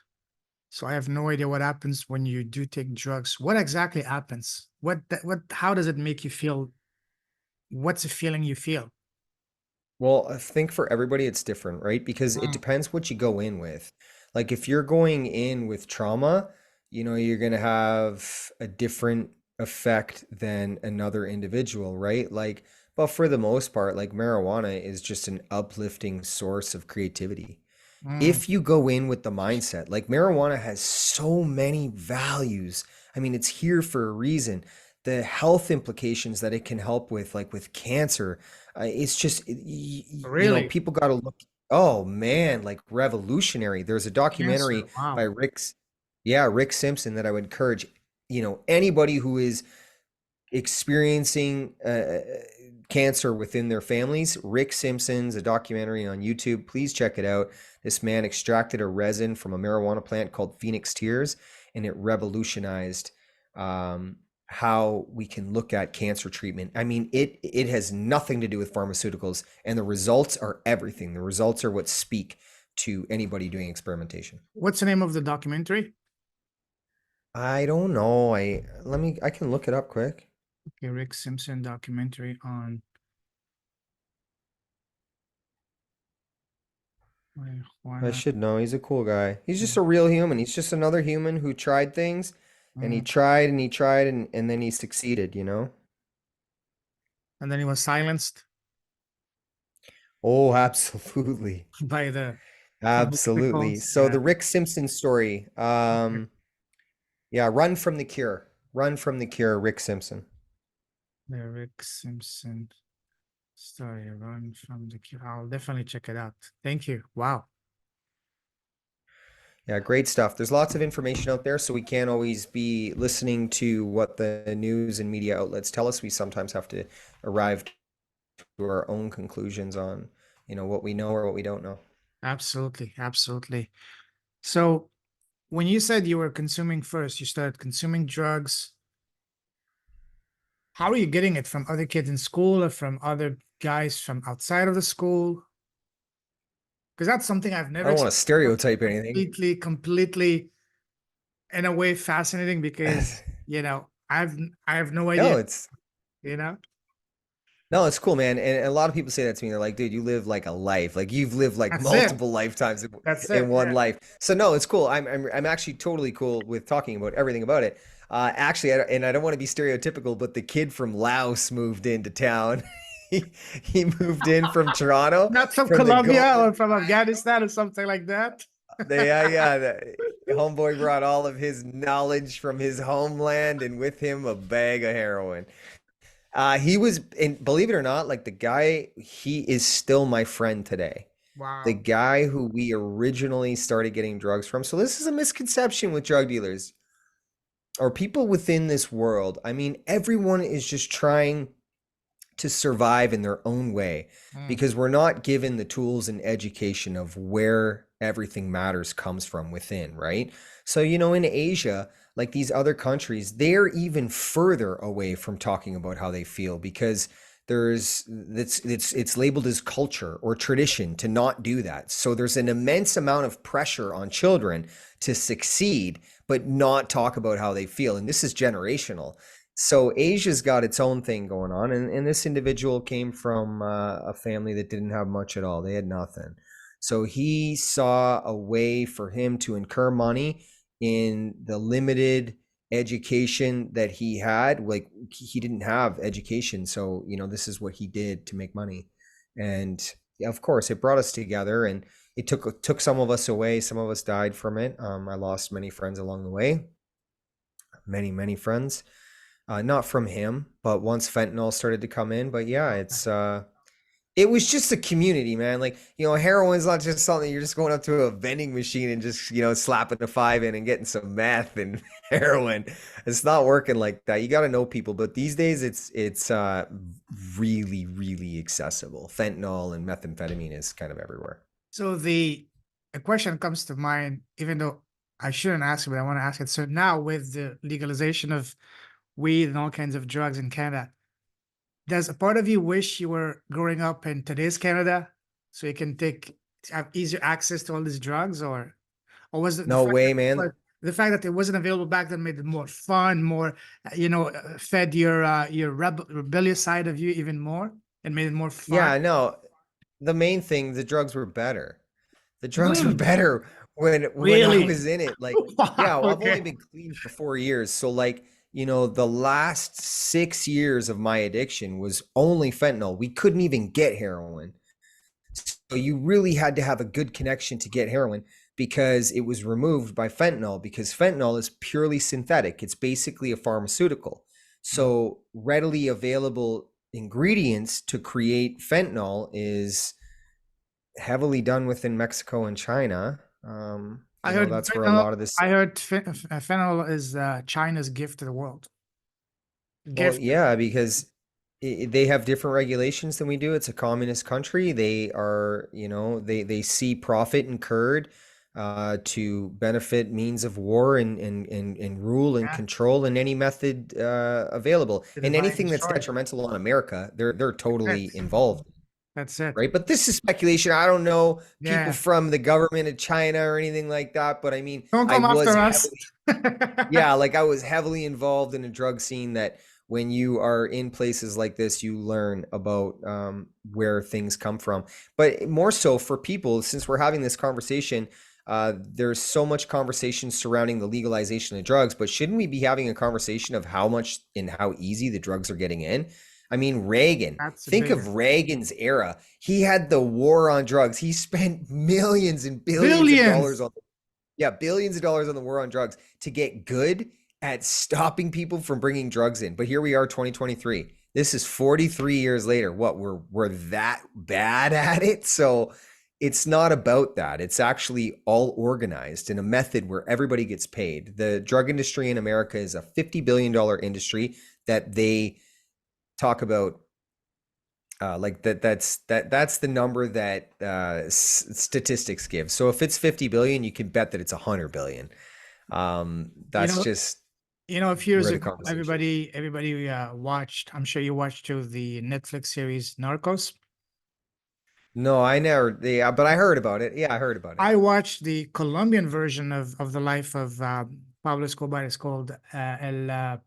so I have no idea what happens when you do take drugs. What exactly happens? How does it make you feel? What's the feeling you feel? Well, I think for everybody it's different, right? Because it Mm, depends what you go in with. Like if you're going in with trauma, you're going to have a different effect than another individual, right? Like, but for the most part, like marijuana is just an uplifting source of creativity. mm, If you go in with the mindset, like marijuana has so many values. I mean, it's here for a reason. The health implications that it can help with, like with cancer, it's just, really? people got to look. Oh man, like revolutionary. There's a Cancer. documentary by Wow. Rick Simpson that I would encourage, anybody who is experiencing cancer within their families. Rick Simpson's a documentary on YouTube. Please check it out. This man extracted a resin from a marijuana plant called Phoenix Tears, and it revolutionized how we can look at cancer treatment. I mean, it has nothing to do with pharmaceuticals, and the results are everything. The results are what speak to anybody doing experimentation. What's the name of the documentary? I don't know. I can look it up quick. Okay, Rick Simpson documentary on I marijuana. should know. He's a cool guy. He's just a real human. He's just another human who tried things and he Mm. tried and he tried and then he succeeded. And then he was silenced Oh, absolutely. by the Absolutely. pharmaceuticals. So Yeah. the Rick Simpson story. Okay. Yeah, Run from the Cure. Run from the Cure, Rick Simpson. The Rick Simpson story, Run from the Cure. I'll definitely check it out. Thank you. Wow. Yeah, great stuff. There's lots of information out there, so we can't always be listening to what the news and media outlets tell us. We sometimes have to arrive to our own conclusions on, what we know or what we don't know. Absolutely. Absolutely. So when you said you were consuming first, you started consuming drugs. How are you getting it from other kids in school or from other guys from outside of the school? because that's something I've I never don't want to experienced. stereotype anything. Completely, in a way, fascinating because I have no idea. No, it's You know, no, it's cool, man. And a lot of people say that to me. They're like, dude, you live like a life. Like you've lived like that's it. multiple lifetimes That's in it. one Yeah. life. So no, it's cool. I'm actually totally cool with talking about everything about it. Actually, and I don't want to be stereotypical, but the kid from Laos moved into town. He moved in from Toronto Not from from the Colombia gold. or from Afghanistan or something like that. Yeah, the homeboy brought all of his knowledge from his homeland and with him a bag of heroin. He was, and believe it or not, like the guy, he is still my friend today. The Wow. guy who we originally started getting drugs from. So this is a misconception with drug dealers or people within this world. I mean, everyone is just trying to survive in their own way Mm, because we're not given the tools and education of where everything matters comes from within, right? So, in Asia, like these other countries, they're even further away from talking about how they feel because it's labeled as culture or tradition to not do that. So there's an immense amount of pressure on children to succeed but not talk about how they feel, and this is generational. So Asia's got its own thing going on, and this individual came from a family that didn't have much at all. They had nothing. So he saw a way for him to incur money in the limited education that he had. Like he didn't have education, so this is what he did to make money. And yeah, of course, it brought us together, and it took some of us away. Some of us died from it. I lost many friends along the way, many friends, not from him, but once fentanyl started to come in. But yeah, it was just a community, man. Like, heroin's not just something you're just going up to a vending machine and just, slapping a five in and getting some meth and heroin. It's not working like that. You got to know people. But these days it's really, really accessible. Fentanyl and methamphetamine is kind of everywhere. So the a question comes to mind, even though I shouldn't ask it, but I want to ask it. So now with the legalization of weed and all kinds of drugs in Canada, does a part of you wish you were growing up in today's Canada so you can have easier access to all these drugs, or was it the No fact way, that man. the fact that it wasn't available back then made it more fun, more fed your rebellious side of you even more and made it more fun? Yeah, no. The main thing, the drugs were better. The drugs were Mm, better when I really? was in it. Like, Wow. yeah, well, I've only Okay. been clean for 4 years. So like, the last 6 years of my addiction was only fentanyl. We couldn't even get heroin. So you really had to have a good connection to get heroin because it was removed by fentanyl because fentanyl is purely synthetic. It's basically a pharmaceutical. So readily available ingredients to create fentanyl is heavily done within Mexico and China. I heard That's where a lot of this. fentanyl is China's gift to the world. Well, Gift. yeah, because they have different regulations than we do. It's a communist country. They are, they see profit incurred to benefit means of war and rule and Yeah, control in any method available. to And divide and anything that's destroy. detrimental on America, they're That's totally it. involved. That's it. Right? But this is speculation. I don't know people Yeah. from the government of China or anything like that. But I mean, Don't I come was after us. heavily, yeah, like I was heavily involved in a drug scene that when you are in places like this, you learn about where things come from. But more so for people, since we're having this conversation, there's so much conversation surrounding the legalization of drugs, but shouldn't we be having a conversation of how much and how easy the drugs are getting in? I mean, Reagan, That's a think bigger. of Reagan's era. He had the war on drugs. He spent millions and billions of dollars Billions. on, yeah, billions of dollars on the war on drugs to get good at stopping people from bringing drugs in. But here we are, 2023. This is 43 years later. What, we're that bad at it? So it's not about that. It's actually all organized in a method where everybody gets paid. The drug industry in America is a $50 billion industry that they talk about, like that's the number that statistics give. So if it's 50 billion, you can bet that it's 100 billion. You That's know, just a few years where the ago, conversation is. everybody watched. I'm sure you watched too the Netflix series Narcos. No, I never. Yeah, but I heard about it. Yeah, I heard about it. I watched the Colombian version of the life of Pablo Escobar. It's called El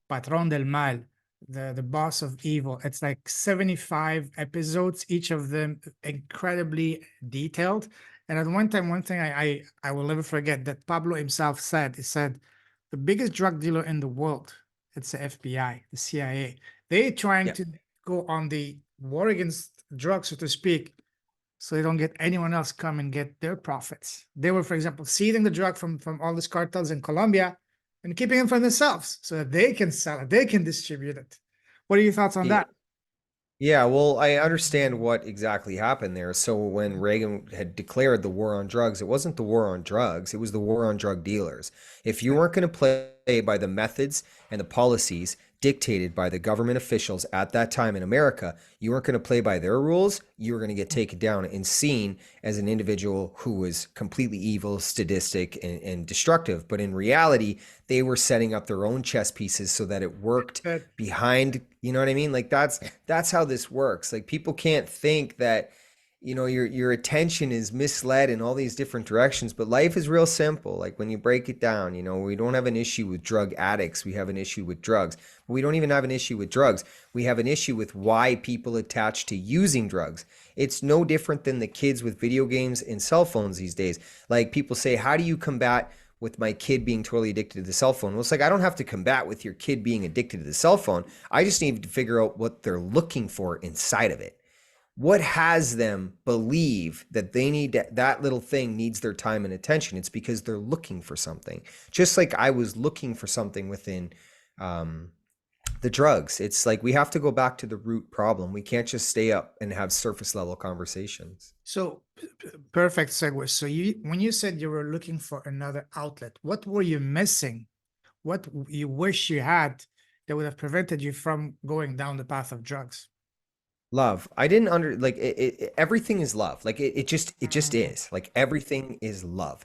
Patron del Mal, the boss of evil. It's like 75 episodes, each of them incredibly detailed. And at one time, one thing I will never forget that Pablo himself said, he said, the biggest drug dealer in the world, it's the FBI, the CIA. They're trying Yeah. to go on the war against drugs, so to speak, so they don't get anyone else come and get their profits. They were, for example, seizing the drug from all these cartels in Colombia and keeping it for themselves so that they can sell it, they can distribute it. What are your thoughts on Yeah. that? Yeah, well, I understand what exactly happened there. So when Reagan had declared the war on drugs, it wasn't the war on drugs, it was the war on drug dealers. If you weren't going to play by the methods and the policies dictated by the government officials at that time in America, you weren't going to play by their rules, you were going to get taken down and seen as an individual who was completely evil, sadistic, and destructive. But in reality, they were setting up their own chess pieces so that it worked That behind, you know what I mean? Like that's how this works. Like people can't think that your attention is misled in all these different directions, but life is real simple. Like when you break it down, we don't have an issue with drug addicts, we have an issue with drugs. But we don't even have an issue with drugs, we have an issue with why people attach to using drugs. It's no different than the kids with video games and cell phones these days. Like people say, how do you combat with my kid being totally addicted to the cell phone? Well, it's like, I don't have to combat with your kid being addicted to the cell phone. I just need to figure out what they're looking for inside of it. What has them believe that they need that little thing needs their time and attention? It's because they're looking for something. Just like I was looking for something within um, the drugs. It's like we have to go back to the root problem. We can't just stay up and have surface level conversations. so perfect segue. So you, when you said you were looking for another outlet, what were you missing? What you wish you had that would have prevented you from going down the path of drugs? Love. I didn't under like everything is love. Like it just Mm. is. Like everything is love.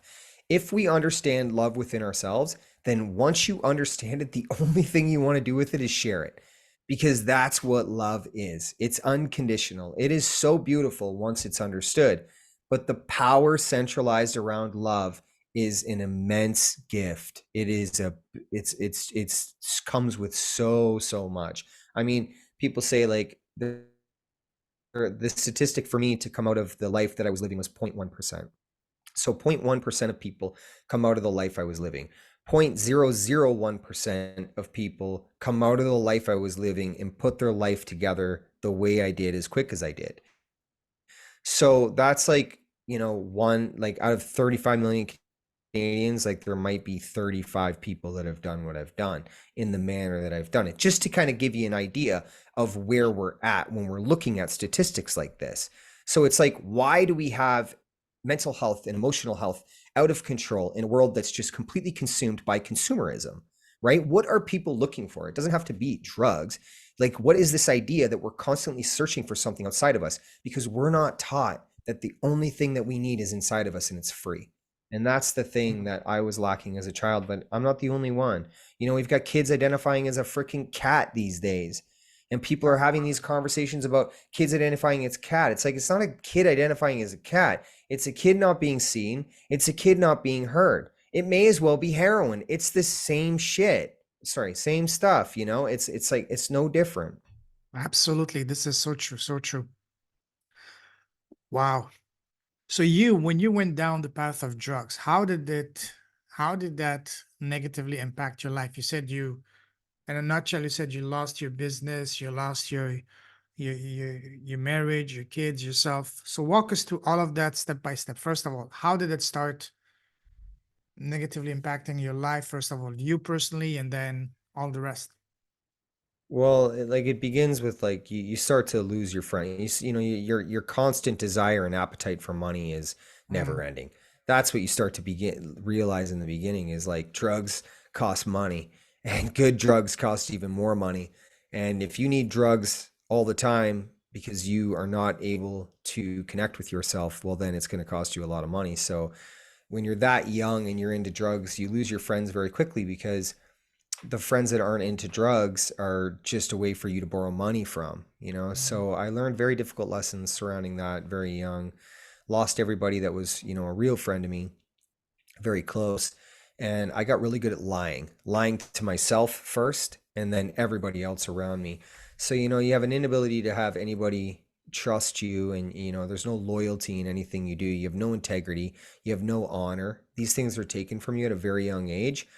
If we understand love within ourselves, then once you understand it, the only thing you want to do with it is share it. Because that's what love is. It's unconditional. It is so beautiful once it's understood. But the power centralized around love is an immense gift. It is a it's comes with so much. I mean, people say like the statistic for me to come out of the life that I was living was 0.1%. So 0.1% of people come out of the life I was living. 0.001% of people come out of the life I was living and put their life together the way I did as quick as I did. So that's like, one like out of 35 million Canadians, like there might be 35 people that have done what I've done in the manner that I've done it, just to kind of give you an idea of where we're at when we're looking at statistics like this. So it's like, why do we have mental health and emotional health out of control in a world that's just completely consumed by consumerism, right? What are people looking for? It doesn't have to be drugs. Like, what is this idea that we're constantly searching for something outside of us because we're not taught that the only thing that we need is inside of us and it's free? And that's the thing that I was lacking as a child, but I'm not the only one. We've got kids identifying as a freaking cat these days. And people are having these conversations about kids identifying as cat. It's like, it's not a kid identifying as a cat. It's a kid not being seen. It's a kid not being heard. It may as well be heroin. It's the same shit. Sorry, same stuff, It's like it's no different. Absolutely. This is so true. So true. Wow. So you, when you went down the path of drugs, how did that negatively impact your life? You said you, in a nutshell, you said you lost your business, you lost your marriage, your kids, yourself. So walk us through all of that step by step. First of all, how did it start negatively impacting your life? First of all, you personally, and then all the rest. Well, like it begins with like you start to lose your friend. Your constant desire and appetite for money is never Mm. ending. That's what you start to begin realize in the beginning is like drugs cost money and good drugs cost even more money. And if you need drugs all the time because you are not able to connect with yourself, well, then it's going to cost you a lot of money. So when you're that young and you're into drugs, you lose your friends very quickly because the friends that aren't into drugs are just a way for you to borrow money from, you know? Mm, So I learned very difficult lessons surrounding that very young. Lost everybody that was, you know, a real friend to me, very close. And I got really good at lying to myself first and then everybody else around me. So, you know, you have an inability to have anybody trust you, and, you know, there's no loyalty in anything you do. You have no integrity, you have no honor. These things are taken from you at a very young age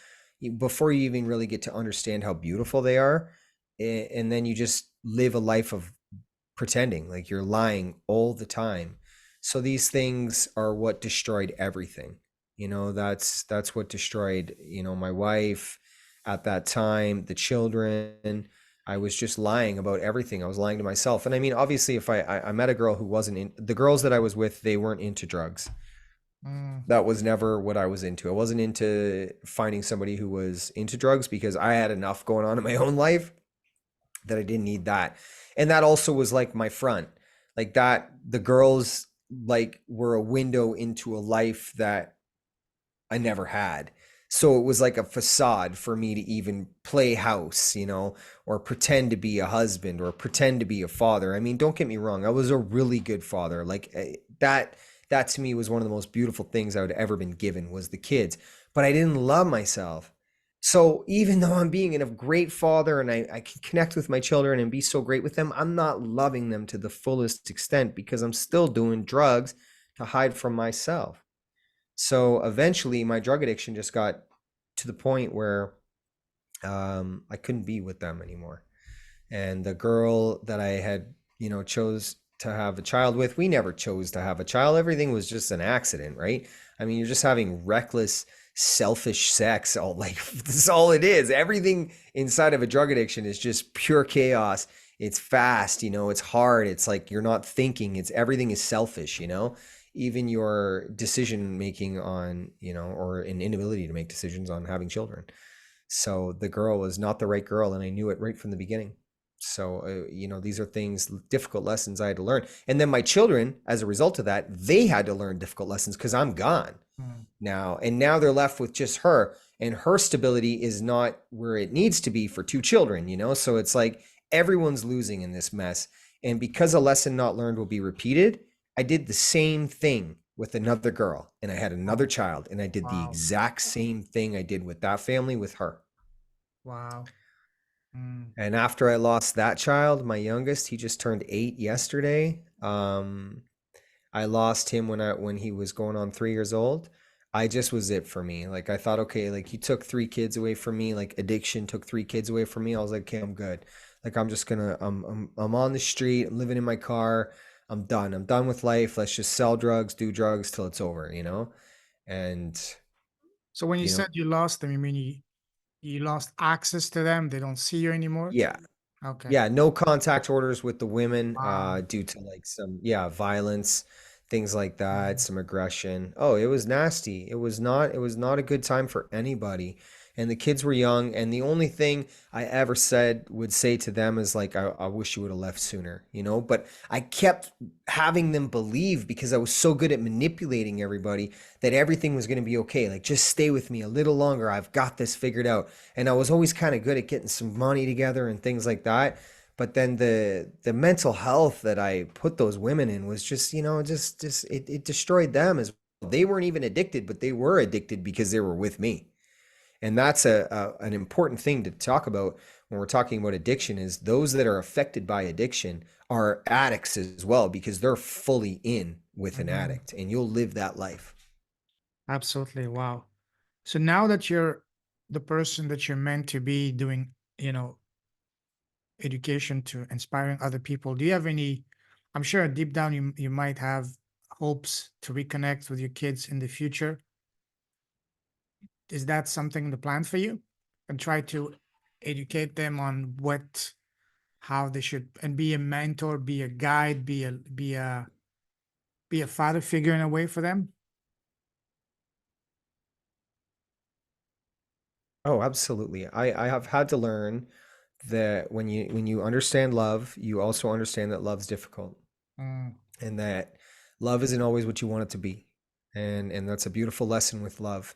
before you even really get to understand how beautiful they are. And then you just live a life of pretending, like you're lying all the time. So these things are what destroyed everything. You know, that's what destroyed, you know, my wife at that time, the children. I was just lying about everything. I was lying to myself. And I mean, obviously, if I met a girl who wasn't in, the girls that I was with, they weren't into drugs. mm, That was never what I was into. I wasn't into finding somebody who was into drugs because I had enough going on in my own life that I didn't need that. And that also was like my front. Like that, the girls like were a window into a life that I never had. So it was like a facade for me to even play house, you know, or pretend to be a husband or pretend to be a father. I mean, don't get me wrong, I was a really good father. Like that to me was one of the most beautiful things I would ever been given was the kids. But I didn't love myself. So even though I'm being a great father and I can connect with my children and be so great with them, I'm not loving them to the fullest extent because I'm still doing drugs to hide from myself. So eventually, my drug addiction just got to the point where I couldn't be with them anymore. And the girl that I had, you know, chose to have a child with, we never chose to have a child. Everything was just an accident, right? I mean, you're just having reckless, selfish sex. All like that's all it is. Everything inside of a drug addiction is just pure chaos. It's fast, you know, it's hard. It's like you're not thinking. It's everything is selfish, you know? Even your decision making on, you know, or an inability to make decisions on having children. So the girl was not the right girl, and I knew it right from the beginning. So, you know, these are things, difficult lessons I had to learn. And then my children, as a result of that, they had to learn difficult lessons because I'm gone mm, now. And now they're left with just her, and her stability is not where it needs to be for two children, you know? So it's like everyone's losing in this mess. And because a lesson not learned will be repeated, I did the same thing with another girl and I had another wow. child, and I did the Wow. exact same thing I did with that family with her. Wow. Mm, And after I lost that child, my youngest, he just turned 8 yesterday. I lost him when he was going on 3 years old. I just was it for me. Like I thought, okay, like he took 3 kids away from me. Like addiction took 3 kids away from me. I was like, okay, I'm good. Like I'm just gonna, I'm on the street. I'm living in my car. I'm done. I'm done with life. Let's just sell drugs, do drugs till it's over, you know. And so when you you know, said you lost them, you mean you lost access to them? They don't see you anymore? yeah, Okay. yeah, no contact orders with the women Wow. due to like some, yeah, violence, things like that, Mm, some aggression. Oh, it was nasty. It was not a good time for anybody. And the kids were young, and the only thing I ever said would say to them is like, I wish you would have left sooner, you know? But I kept having them believe because I was so good at manipulating everybody that everything was going to be okay. Like, just stay with me a little longer. I've got this figured out. And I was always kind of good at getting some money together and things like that. But then the mental health that I put those women in was just, you know, just it destroyed them as well. They weren't even addicted, but they were addicted because they were with me. And that's a an important thing to talk about when we're talking about addiction is those that are affected by addiction are addicts as well because they're fully in with an mhm. addict and you'll live that life. Absolutely. Wow. So now that you're the person that you're meant to be doing, education to inspiring other people, do you have any, I'm sure deep down you might have hopes to reconnect with your kids in the future. Is that something in the plan for you? And try to educate them on how they should, and be a mentor, be a guide, be a father figure in a way for them? Oh, absolutely. I have had to learn that when you understand love, you also understand that love's difficult Mm, and that love isn't always what you want it to be. And that's a beautiful lesson with love.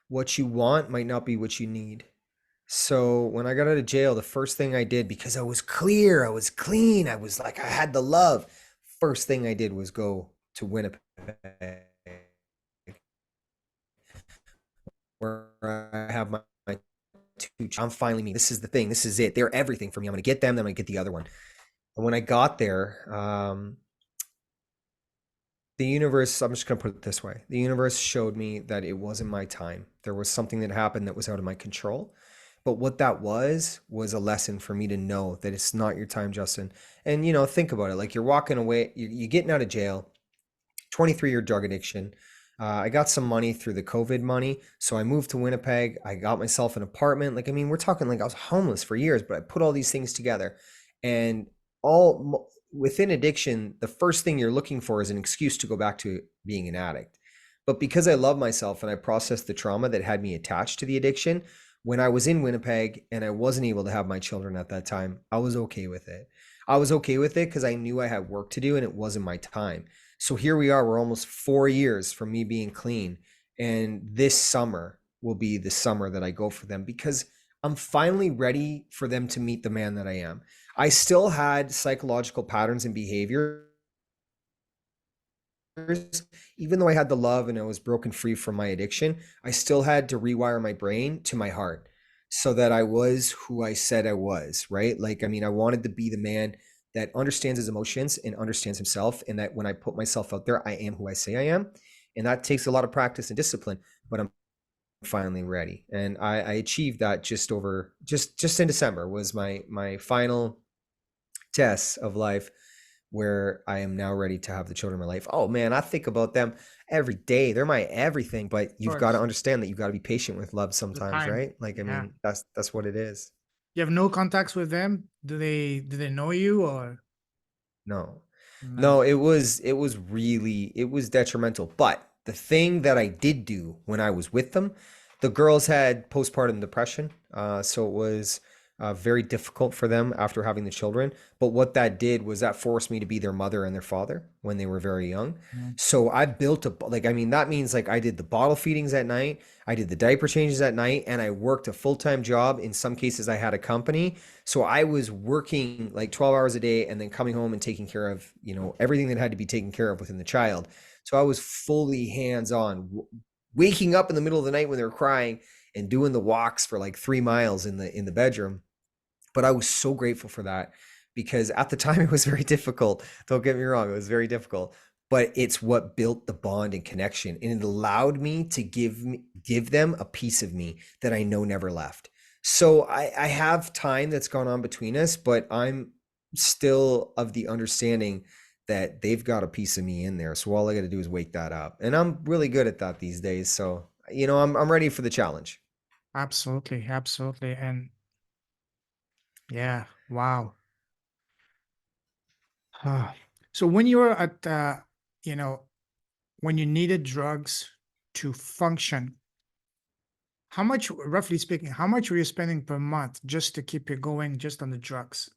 What you want might not be what you need. So when I got out of jail, the first thing I did, because I was clear, I was clean, I was like, I had the love. First thing I did was go to Winnipeg, where I have my two. I'm finally me. This is the thing. This is it. They're everything for me. I'm going to get them. Then I'm going to get the other one. And when I got there, the universe, I'm just going to put it this way. The universe showed me that it wasn't my time. There was something that happened that was out of my control. But what that was a lesson for me to know that it's not your time, Justin. And, think about it. Like you're walking away, you're getting out of jail, 23-year drug addiction. I got some money through the COVID money. So I moved to Winnipeg. I got myself an apartment. Like, I mean, we're talking like I was homeless for years, but I put all these things together. And within addiction, the first thing you're looking for is an excuse to go back to being an addict. But because I love myself and I processed the trauma that had me attached to the addiction, when I was in Winnipeg and I wasn't able to have my children at that time, I was okay with it. I was okay with it because I knew I had work to do and it wasn't my time. So here we are, we're almost 4 years from me being clean. And this summer will be the summer that I go for them because I'm finally ready for them to meet the man that I am. I still had psychological patterns and behaviors, even though I had the love and I was broken free from my addiction. I still had to rewire my brain to my heart so that I was who I said I was, right? Like, I mean, I wanted to be the man that understands his emotions and understands himself, and that when I put myself out there, I am who I say I am. And that takes a lot of practice and discipline, but I'm finally ready. And I achieved that just in December was my final test of life, where I am now ready to have the children in my life. Oh man, I think about them every day. They're my everything. But Of you've got to course, understand that you've got to be patient with love the sometimes, time. right? Like, I Yeah. mean, that's what it is. You have no contacts with them? Do they know you or No. no? No, it was detrimental. But the thing that I did do when I was with them, the girls had postpartum depression. So it was very difficult for them after having the children. But what that did was that forced me to be their mother and their father when they were very young. Mm. So I built like, I mean, that means like I did the bottle feedings at night, I did the diaper changes at night, and I worked a full-time job. In some cases, I had a company. So I was working like 12 hours a day and then coming home and taking care of, everything that had to be taken care of within the child. So I was fully hands-on, waking up in the middle of the night when they were crying and doing the walks for like 3 miles in the bedroom. But I was so grateful for that because at the time it was very difficult. Don't get me wrong, it was very difficult. But it's what built the bond and connection, and it allowed me to give them a piece of me that I know never left. So I have time that's gone on between us, but I'm still of the understanding that they've got a piece of me in there. So all I got to do is wake that up, and I'm really good at that these days. So I'm ready for the challenge. Absolutely, absolutely. And yeah, wow. Ah. So when you were at you know, when you needed drugs to function, how much, roughly speaking, how much were you spending per month just to keep you going just on the drugs?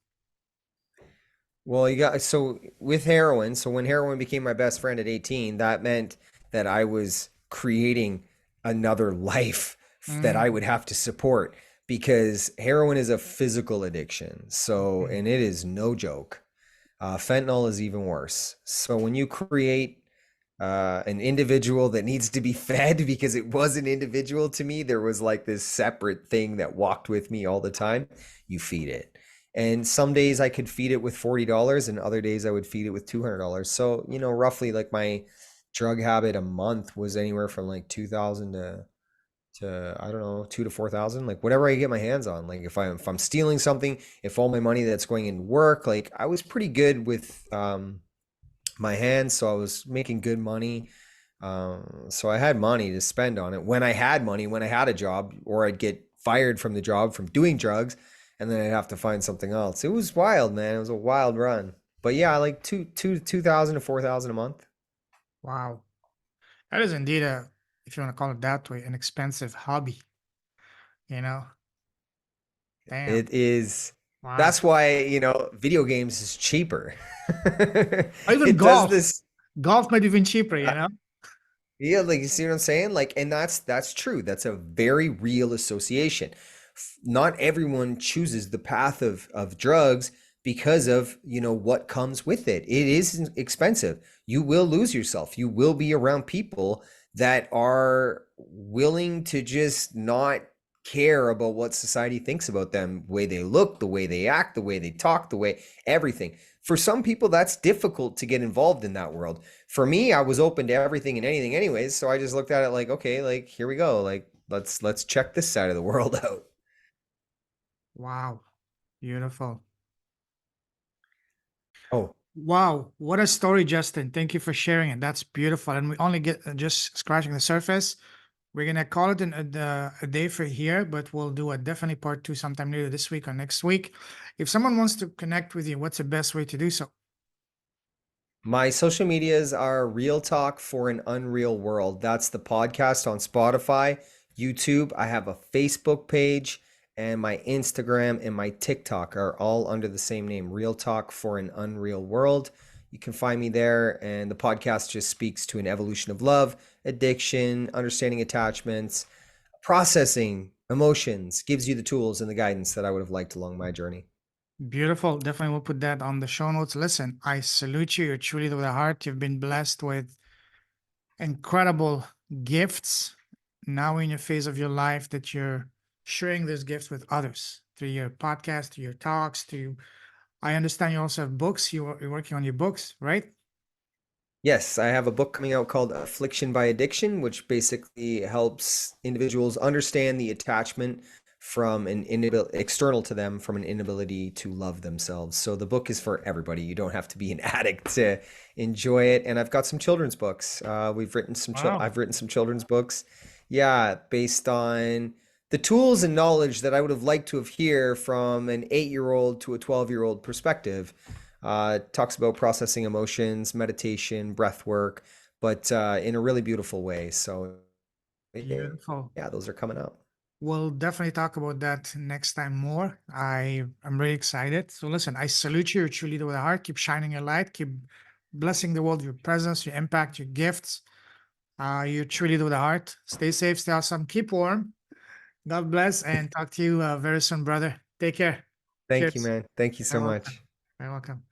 Well, you got so with heroin. So when heroin became my best friend at 18, that meant that I was creating another life that I Mm, would have to support because heroin is a physical addiction. So, okay. and it is no joke. Fentanyl is even worse. So when you create an individual that needs to be fed, because it was an individual to me, there was like this separate thing that walked with me all the time. You feed it. And some days I could feed it with $40 and other days I would feed it with $200. So, roughly like my drug habit a month was anywhere from like 2000 to I don't know, 2 to 4,000, like whatever I get my hands on. Like if I'm stealing something, if all my money that's going in work, like I was pretty good with my hands, so I was making good money. So I had money to spend on it when I had money, when I had a job, or I'd get fired from the job from doing drugs, and then I'd have to find something else. It was wild, man. It was a wild run. But yeah, like 2,000 to 4,000 a month. Wow. That is indeed a, if you want to call it that way, an expensive hobby, you know? Damn. It is. Wow. That's why, video games is cheaper. Or even It does golf. this. Golf might be even cheaper, you know? Yeah, like you see what I'm saying? Like, and that's true. That's a very real association. Not everyone chooses the path of drugs because of, what comes with it. It is expensive. You will lose yourself. You will be around people that are willing to just not care about what society thinks about them, the way they look, the way they act, the way they talk, the way everything. For some people, that's difficult to get involved in that world. For me, I was open to everything and anything anyways, so I just looked at it like, okay, like here we go. Like let's check this side of the world out. Wow. Beautiful. Oh, Wow. What a story, Justin. Thank you for sharing it. That's beautiful. And we only get just scratching the surface. We're gonna call it a day for here, but we'll do a definitely part two sometime later this week or next week. If someone wants to connect with you, what's the best way to do so? my social medias are Real Talk for an Unreal World. That's the podcast on Spotify, YouTube. I have a Facebook page, and my Instagram and my TikTok are all under the same name, Real Talk for an Unreal World. You can find me there, and the podcast just speaks to an evolution of love, addiction, understanding attachments, processing emotions, gives you the tools and the guidance that I would have liked along my journey. Beautiful. Definitely we'll put that on the show notes. Listen, I salute you. You're truly with a heart. You've been blessed with incredible gifts now in your phase of your life that you're sharing those gifts with others through your podcast, through your talks, through I understand you also have books. You're working on your books, right? Yes, I have a book coming out called Affliction by Addiction, which basically helps individuals understand the attachment from an inability external to them from an inability to love themselves. So the book is for everybody. You don't have to be an addict to enjoy it. And I've got some children's books. Wow. I've written some children's books. Yeah, based on the tools and knowledge that I would have liked to have hear from an 8-year-old to a 12-year-old perspective. Talks about processing emotions, meditation, breath work, but in a really beautiful way. So, Beautiful. yeah, those are coming out. We'll definitely talk about that next time more. I'm really excited. So listen, I salute you. You're a true leader with a heart. Keep shining your light. Keep blessing the world with your presence, your impact, your gifts. You're a true leader with a heart. Stay safe, stay awesome, keep warm. God bless, and talk to you very soon, brother. Take care. Thank you, Cheers. man. Thank you so You're welcome. much. You're welcome.